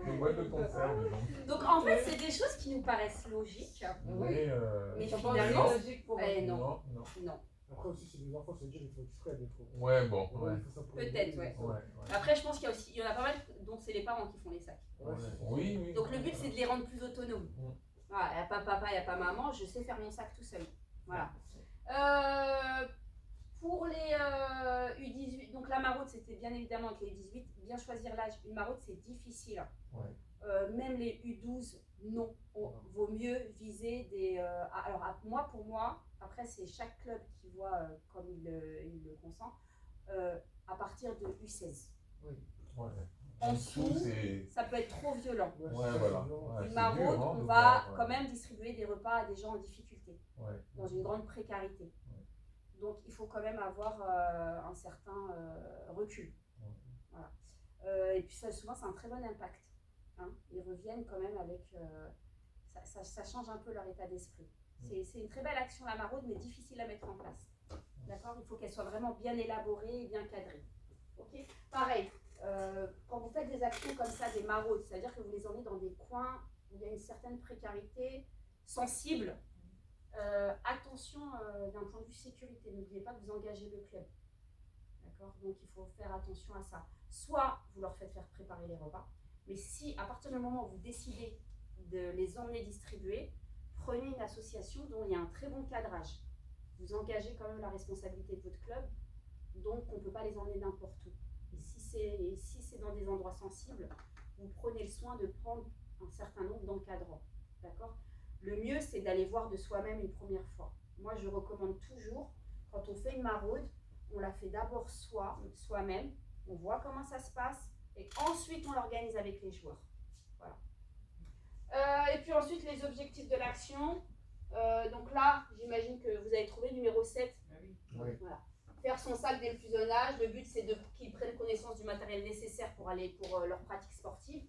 Des boîtes de conserve, ils ont. Donc en fait, c'est des choses qui nous paraissent logiques. Mais, Mais Ça pense finalement, que c'est logique pour eh, eux. non. non. Non. Après aussi, c'est des enfants, ça veut dire qu'il faut exprès des fois. Ouais, bon, ouais. Il faut ça pour Peut-être, les ouais. enfants. Ouais, Après, je pense qu'il y a aussi, il y en a pas mal, donc c'est les parents qui font les sacs. Ouais, Oui, oui. Donc le but, c'est de les rendre plus autonomes. Voilà, il n'y a pas papa, il n'y a pas maman, je sais faire mon sac tout seul. Voilà. Pour les U18, donc la maraude, c'était bien évidemment avec les 18, bien choisir l'âge. Une maraude, c'est difficile. Ouais. même les U12, non. Vaut mieux viser des... alors, pour moi, après, c'est chaque club qui voit comme il le consent, à partir de U16. Oui. Ouais. En dessous, dessous, c'est. ça peut être trop violent. Ouais, voilà. Ouais, Une c'est maraude, dur, hein, on de va voir, quand même distribuer des repas à des gens en difficulté, Ouais. dans une grande précarité. Ouais. Donc, il faut quand même avoir un certain recul. Ouais. Voilà. Et puis, souvent, c'est un très bon impact. Hein. Ils reviennent quand même avec... ça change un peu leur état d'esprit. C'est une très belle action, la maraude, mais difficile à mettre en place. D'accord? Il faut qu'elle soit vraiment bien élaborée et bien cadrée. Ok? Pareil, quand vous faites des actions comme ça, des maraudes, c'est-à-dire que vous les emmenez dans des coins où il y a une certaine précarité sensible, attention d'un point de vue sécurité. N'oubliez pas que vous engagez le club. D'accord? Donc il faut faire attention à ça. Soit vous leur faites faire préparer les repas, mais si à partir du moment où vous décidez de les emmener distribuer, prenez une association dont il y a un très bon cadrage. Vous engagez quand même la responsabilité de votre club, donc on ne peut pas les emmener n'importe où. Et si c'est dans des endroits sensibles, vous prenez le soin de prendre un certain nombre d'encadrants. D'accord? Le mieux, c'est d'aller voir de soi-même une première fois. Moi, je recommande toujours, quand on fait une maraude, on la fait d'abord soi-même, on voit comment ça se passe, et ensuite on l'organise avec les joueurs. Voilà. Et puis ensuite, les objectifs de l'action. Donc là, j'imagine que vous avez trouvé numéro 7. Ah oui. Oui. Voilà. Faire son sac dès le plus jeune âge. Le but, c'est qu'ils prennent connaissance du matériel nécessaire pour leur pratique sportive.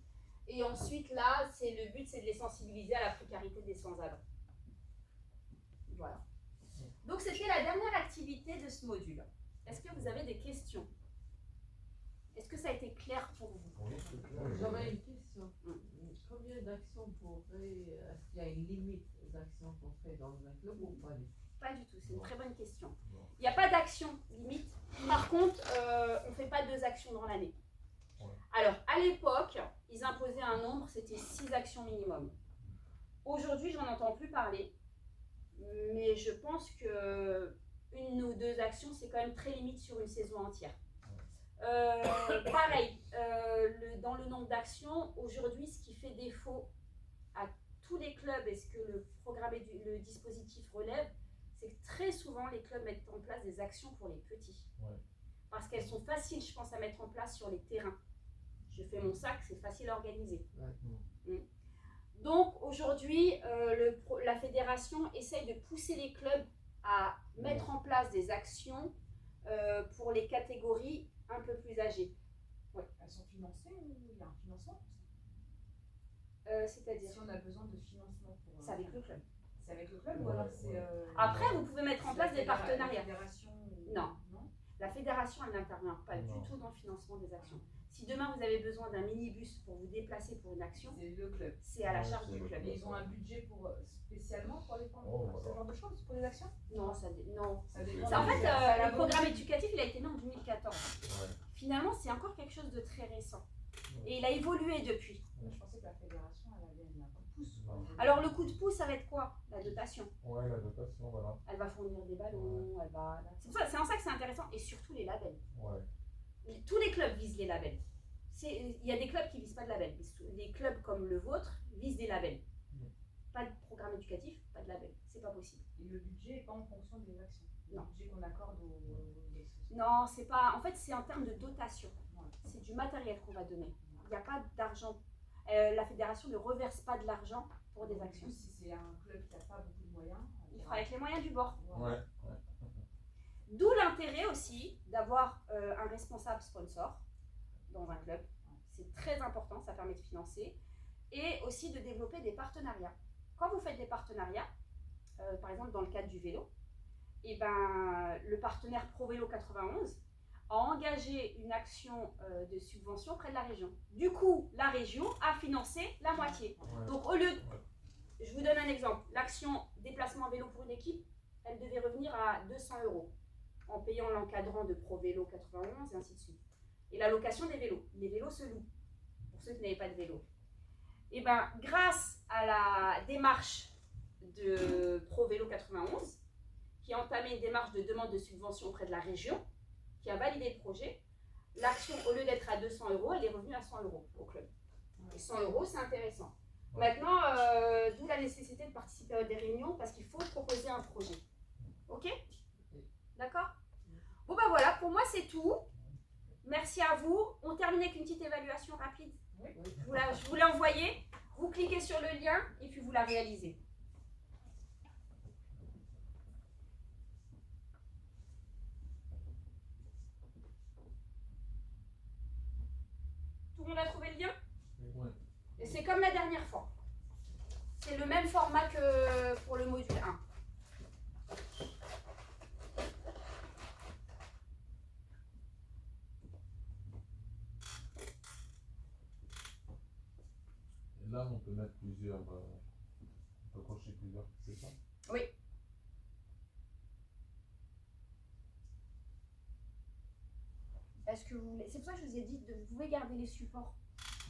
Et ensuite, là, le but, c'est de les sensibiliser à la précarité des sans-abri. Voilà. Donc, c'était la dernière activité de ce module. Est-ce que vous avez des questions? Est-ce que ça a été clair pour vous? Oui. J'aurais une question. Combien d'actions est-ce qu'il y a une limite aux actions qu'on fait dans un club ou pas? Pas du tout, c'est une très bonne question. Non. Il n'y a pas d'action limite. Par contre, on ne fait pas 2 actions dans l'année. Ouais. Alors, à l'époque, ils imposaient un nombre, c'était 6 actions minimum. Aujourd'hui, j'en entends plus parler. Mais je pense que 1 ou 2 actions, c'est quand même très limite sur une saison entière. Pareil, dans le nombre d'actions, aujourd'hui, ce qui fait défaut à tous les clubs et ce que le dispositif relève, c'est que très souvent, les clubs mettent en place des actions pour les petits. Ouais. Parce qu'elles sont faciles, je pense, à mettre en place sur les terrains. Je fais mon sac, c'est facile à organiser. Ouais. Donc aujourd'hui, la fédération essaye de pousser les clubs à mettre en place des actions pour les catégories un peu plus âgées. Ouais. Elles sont financées ou il y a un financement? C'est-à-dire, Si on a besoin de financement pour... c'est avec le club. C'est avec le club Ouais, ou alors ouais. c'est... Après, vous pouvez mettre en place des partenariats. La fédération Non. La fédération, elle n'intervient pas du tout dans le financement des actions. Si demain vous avez besoin d'un minibus pour vous déplacer pour une action, C'est le club. c'est à la Ouais, charge c'est du le club. Et ils ont un budget spécialement pour aller prendre Oh, ce voilà. genre de choses, pour les actions? Non, non. Ça dépend. En fait, C'est à la le programme volonté. éducatif, il a été mis en 2014. Ouais. Finalement, c'est encore quelque chose de très récent. Ouais. Et il a évolué depuis. Je pensais que la fédération, elle avait un coup de pouce. Non. Alors, le coup de pouce, ça va être quoi? La dotation. Ouais, la dotation, voilà. Elle va fournir des ballons, elle va... C'est en ça que c'est intéressant. Et surtout les labels. Ouais. Tous les clubs visent les labels. Il y a des clubs qui ne visent pas de labels. Les clubs comme le vôtre visent des labels. Pas de programme éducatif, pas de label. C'est pas possible. Et le budget n'est pas en fonction des actions. Non. Le budget qu'on accorde aux Non, c'est pas... En fait, c'est en termes de dotation. Ouais. C'est du matériel qu'on va donner. Il n'y a pas d'argent. La fédération ne reverse pas de l'argent pour des actions. Du coup, si c'est un club qui n'a pas beaucoup de moyens... Il fera avec les moyens du bord. Ouais. D'où l'intérêt aussi d'avoir un responsable sponsor dans un club. C'est très important, ça permet de financer. Et aussi de développer des partenariats. Quand vous faites des partenariats, par exemple dans le cadre du vélo, et le partenaire Pro Vélo 91 a engagé une action de subvention auprès de la région. Du coup, la région a financé la moitié. Ouais. Donc au lieu, je vous donne un exemple, l'action déplacement vélo pour une équipe, elle devait revenir à 200 € en payant l'encadrant de Pro Vélo 91 et ainsi de suite. Et la location des vélos. Les vélos se louent, pour ceux qui n'avaient pas de vélo. Et grâce à la démarche de Pro Vélo 91, qui a entamé une démarche de demande de subvention auprès de la région, qui a validé le projet, l'action, au lieu d'être à 200 €, elle est revenue à 100 € au club. Et 100 euros, c'est intéressant. Ouais. Maintenant, d'où la nécessité de participer à des réunions parce qu'il faut proposer un projet. Ok? D'accord? Bon ben voilà, pour moi c'est tout. Merci à vous. On termine avec une petite évaluation rapide. Oui. Je vous l'ai envoyée. Vous cliquez sur le lien et puis vous la réalisez. Tout le monde a trouvé le lien? Ouais. Et c'est comme la dernière fois. C'est le même format que pour le module 1. Et là, on peut mettre plusieurs. On peut cocher plusieurs, c'est ça? Oui. Est-ce que vous voulez... C'est pour ça que je vous ai dit de vous pouvez garder les supports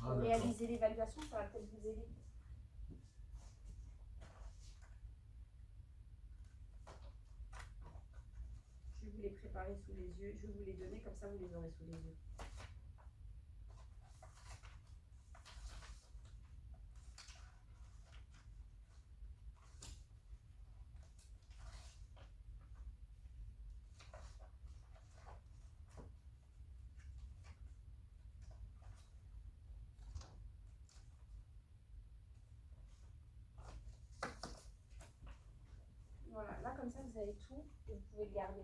Ah, pour d'accord. réaliser l'évaluation, ça va peut-être vous aider. Je vais vous les préparer sous les yeux, je vais vous les donner, comme ça vous les aurez sous les yeux. Voilà, là comme ça vous avez tout et vous pouvez le garder.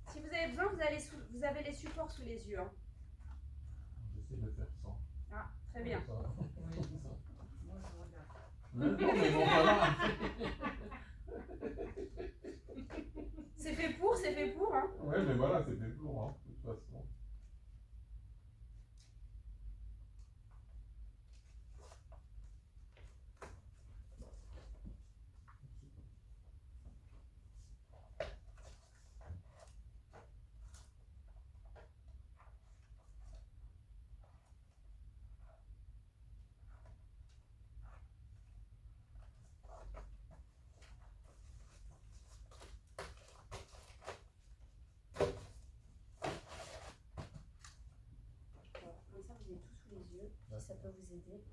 Si vous avez besoin, vous avez les supports sous les yeux. Hein. J'essaie de faire sans. Ah, très bien. Ça. Oui. Ça. Moi, je regarde. Mais non, mais bon, voilà. C'est fait pour. Hein. Ouais, mais voilà, c'était pour, hein, de toute façon. Voilà, comme ça vous avez tout sous les yeux, si ça peut vous aider.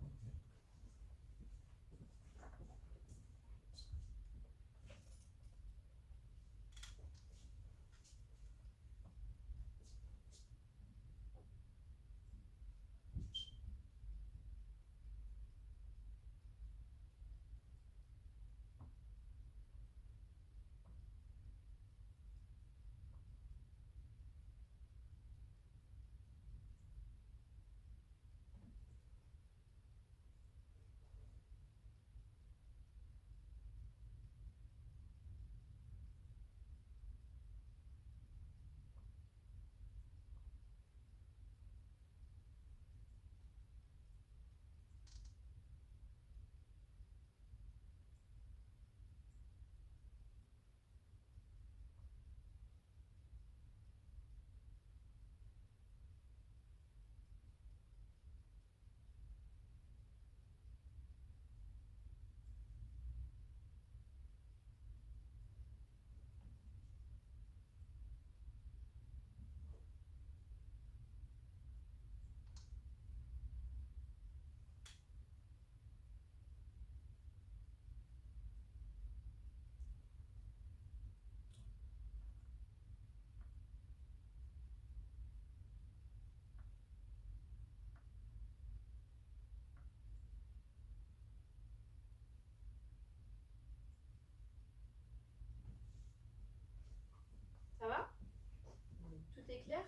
clair?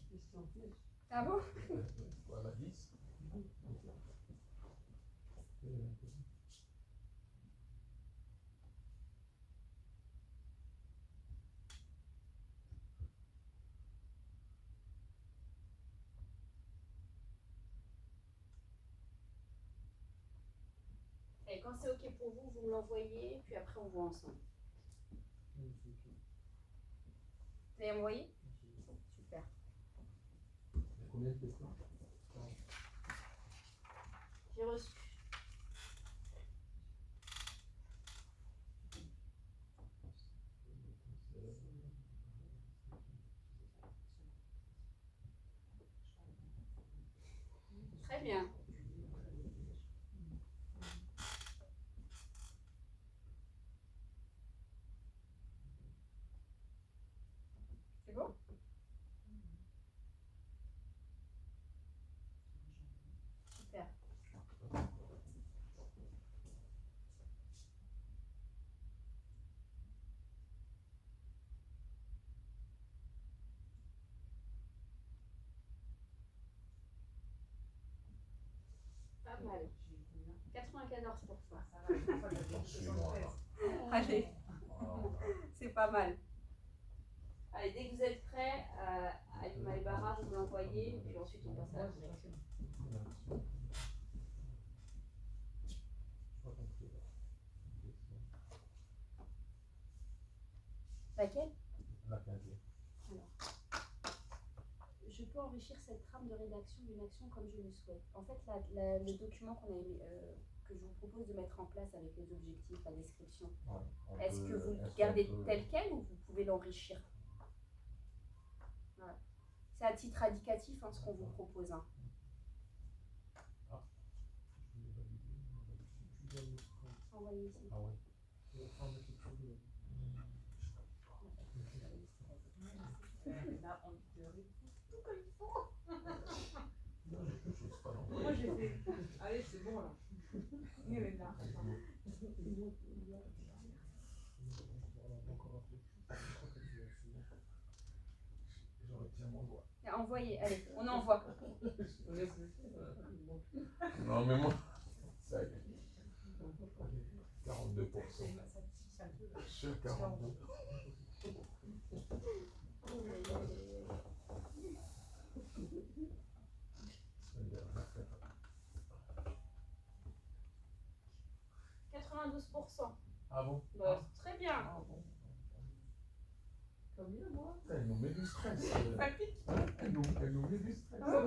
Question piège. Ah bon? Voilà, 10. Et quand c'est OK pour vous, vous me l'envoyez, puis après on voit ensemble. Oui, c'est ok. Vous avez envoyé? Ok. Super. Combien de questions? J'ai reçu. Très bien. C'est bon? Super. Pas mal. 94%. Suis-moi, là. Allez, Voilà. c'est pas mal. Allez, dès que vous êtes prêts, Alima et Bara, vous me l'envoyez, puis ensuite on passe à la correction. Pas compris, là. Question. Laquelle? La 15e. Je peux enrichir cette trame de rédaction d'une action comme je le souhaite. En fait, le document que je vous propose de mettre en place avec les objectifs, la description, Ouais, est-ce que vous le est-ce gardez qu'on peut- tel quel ou vous pouvez l'enrichir? Voilà. C'est à titre indicatif ce qu'on vous propose. Hein. Je voulais valider, on va valider. Tu dois mettre quand? Envoyez ici. Ah ouais. Tu vas prendre quelque chose de... Là, on théorie. Non, je sais pas non. Moi, j'ai fait. Allez, c'est bon là. Il est là. On va encore appeler. Je crois que c'est bon. Je retiens mon doigt. Envoyez, allez, on envoie. Non, mais moi, ça y est. 42%. Sur 42. « 92%. Ah bon? Bah, très bien. Ah bon. Combien, moi? Elle nous met du stress. Elle nous met du stress. Alors,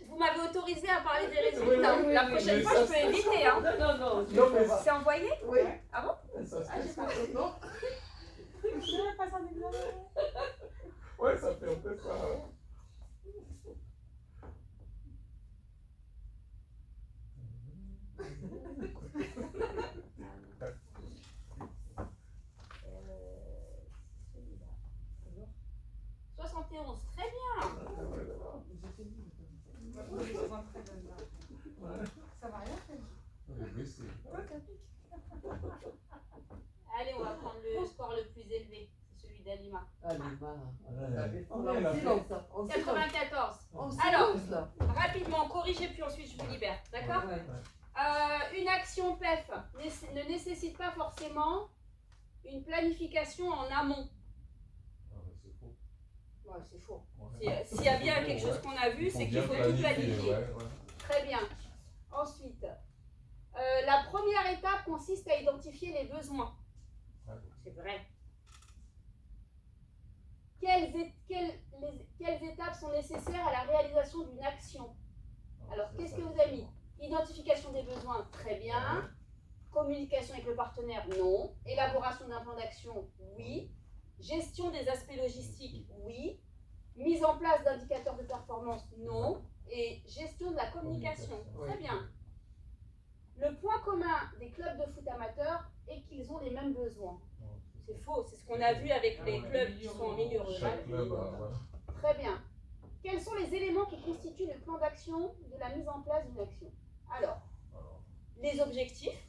vous m'avez autorisé à parler des résultats. Oui, oui, La oui, prochaine mais fois, ça, je peux éviter. Hein. Non, non, Non, mais C'est envoyé? Oui. Ah bon? Ça Ah, j'ai stresse. pas compris. Non? Je passe un examen. Ouais, ça fait un peu ça. Celui-là. 71, très bien. Ça va rien faire. On est blessé. Allez, on va prendre le score le plus élevé. C'est celui d'Alima. Allez, bah. On Ouais, est la en silence, hein. En silence. 94. En Alors. silence, là. Rapidement, corrigez, puis ensuite je vous libère. D'accord? Ouais. Une action PEF ne nécessite pas forcément une planification en amont. Ah, mais c'est faux. Ouais, c'est faux. Ouais. S'il y a bien quelque chose qu'on a vu, c'est qu'il faut tout planifier. Ouais, ouais. Très bien. Ensuite, la première étape consiste à identifier les besoins. Ouais. C'est vrai. Quelles étapes sont nécessaires à la réalisation d'une action? Alors, C'est qu'est-ce ça, que vous avez mis? Identification des besoins, très bien. Ouais. Communication avec le partenaire, non. Élaboration d'un plan d'action, oui. Gestion des aspects logistiques, oui. Mise en place d'indicateurs de performance, non. Et gestion de la communication, Communication, très bien. Le point commun des clubs de foot amateurs est qu'ils ont les mêmes besoins. Non, C'est faux, c'est ce qu'on a vu avec les Ouais. clubs qui sont en milieu rural. Chaque club a, voilà. Très bien. Quels sont les éléments qui constituent le plan d'action de la mise en place d'une action? Alors, Alors, les objectifs,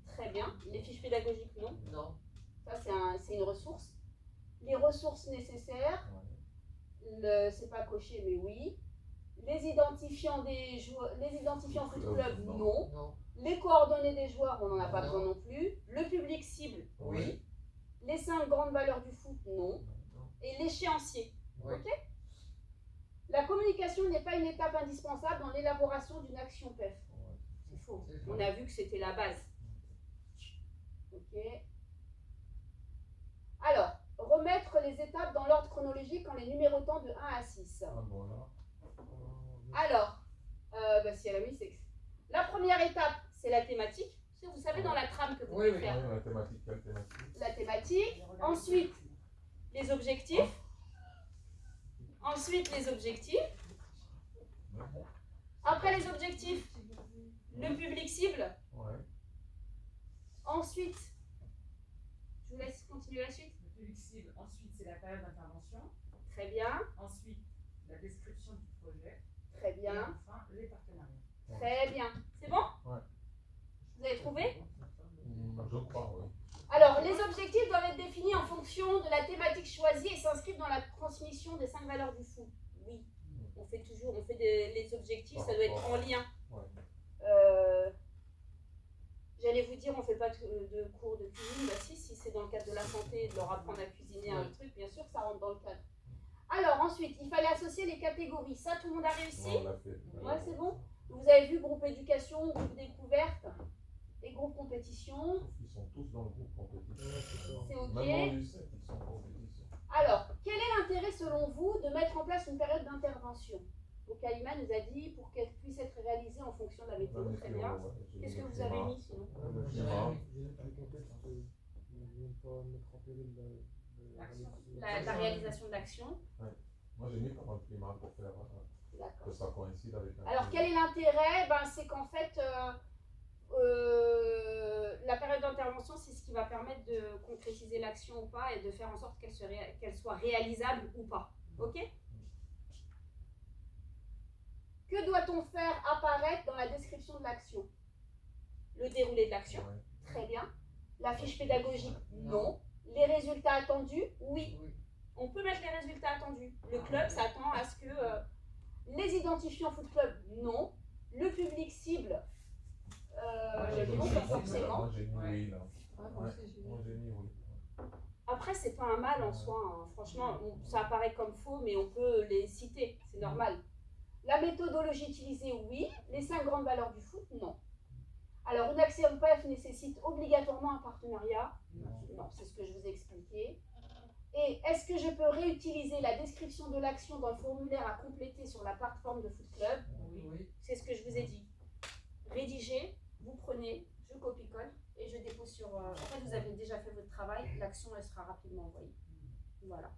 très bien. Les fiches pédagogiques, non. Non. Ça, c'est une ressource. Les ressources nécessaires, c'est pas coché, mais oui. Les identifiants des joueurs, les identifiants foot club, non. Non. Les coordonnées des joueurs, on n'en a pas Non. besoin non plus. Le public cible, Oui. Les 5 grandes valeurs du foot, non. Non. Et l'échéancier. Oui. Ok. La communication n'est pas une étape indispensable dans l'élaboration d'une action PEF. C'est faux. C'est On faux. a vu que c'était la base. Ok. Alors, remettre les étapes dans l'ordre chronologique en les numérotant de 1 à 6. Ah bon, là. Alors, si elle a mis, c'est que... La première étape, c'est la thématique. Vous savez, dans la trame que vous Oui, devez oui. faire. La thématique, quelle thématique? La thématique. Ensuite, les objectifs. Ensuite, les objectifs. Après les objectifs, le public cible. Ouais. Ensuite, je vous laisse continuer la suite. Le public cible, ensuite c'est la période d'intervention, Très bien, ensuite la description du projet, très et bien, enfin les partenariats. très bien. C'est bon? Ouais. Vous avez trouvé? Je crois, oui. Alors, les objectifs doivent être définis en fonction de la thématique choisie et s'inscrivent dans la transmission des 5 valeurs du foot. Oui, on fait les objectifs, ça doit être en lien. Ouais. J'allais vous dire, on ne fait pas de cours de cuisine. Bah si c'est dans le cadre de la santé, de leur apprendre à cuisiner un truc, bien sûr, ça rentre dans le cadre. Alors, ensuite, il fallait associer les catégories. Ça, tout le monde a réussi? Ouais, on l'a fait. Ouais, c'est bon. Vous avez vu groupe éducation, groupe découverte et groupe compétition. Ils sont tous dans le groupe compétition. C'est ok. Même en U7, ils sont en compétition. Alors, quel est l'intérêt selon vous de mettre en place une période d'intervention? Donc, Aïma nous a dit pour qu'elle puisse être réalisée en fonction de la météo. Très bien. Qu'est-ce que vous avez mis sinon? Le J'ai climat. le contexte de ne pas mettre en péril La réalisation de l'action. Moi, j'ai mis pendant le climat pour faire D'accord. que ça coïncide avec la Alors, quel est l'intérêt? C'est qu'en fait, la période d'intervention, c'est ce qui va permettre de concrétiser l'action ou pas et de faire en sorte qu'elle soit réalisable ou pas. Ok? Que doit-on faire apparaître dans la description de l'action? Le déroulé de l'action. Ouais. Très bien. La fiche pédagogique? Non. Les résultats attendus? Oui. Oui. On peut mettre les résultats attendus. Le club s'attend à ce que les identifiants foot club, non. Le public cible, non, pas forcément. Moi, j'ai mis oui, là. Ah, moi aussi, j'ai Moi, j'ai mis oui. Après, c'est pas un mal en soi. Hein. Franchement, ça apparaît comme faux, mais on peut les citer. C'est normal. La méthodologie utilisée, oui. Les 5 grandes valeurs du foot, non. Alors, une action PEF nécessite obligatoirement un partenariat? Non, c'est ce que je vous ai expliqué. Et est-ce que je peux réutiliser la description de l'action dans le formulaire à compléter sur la plateforme de Foot Club? Oui. C'est ce que je vous ai dit. Rédigez, vous prenez, je copie-colle et je dépose sur... En fait, vous avez déjà fait votre travail, l'action, elle sera rapidement envoyée. Voilà.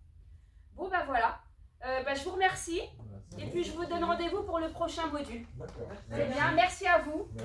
Bon, ben voilà. Je vous remercie. Merci. Et puis, je vous donne rendez-vous pour le prochain module. D'accord. Très bien, merci à vous. Merci.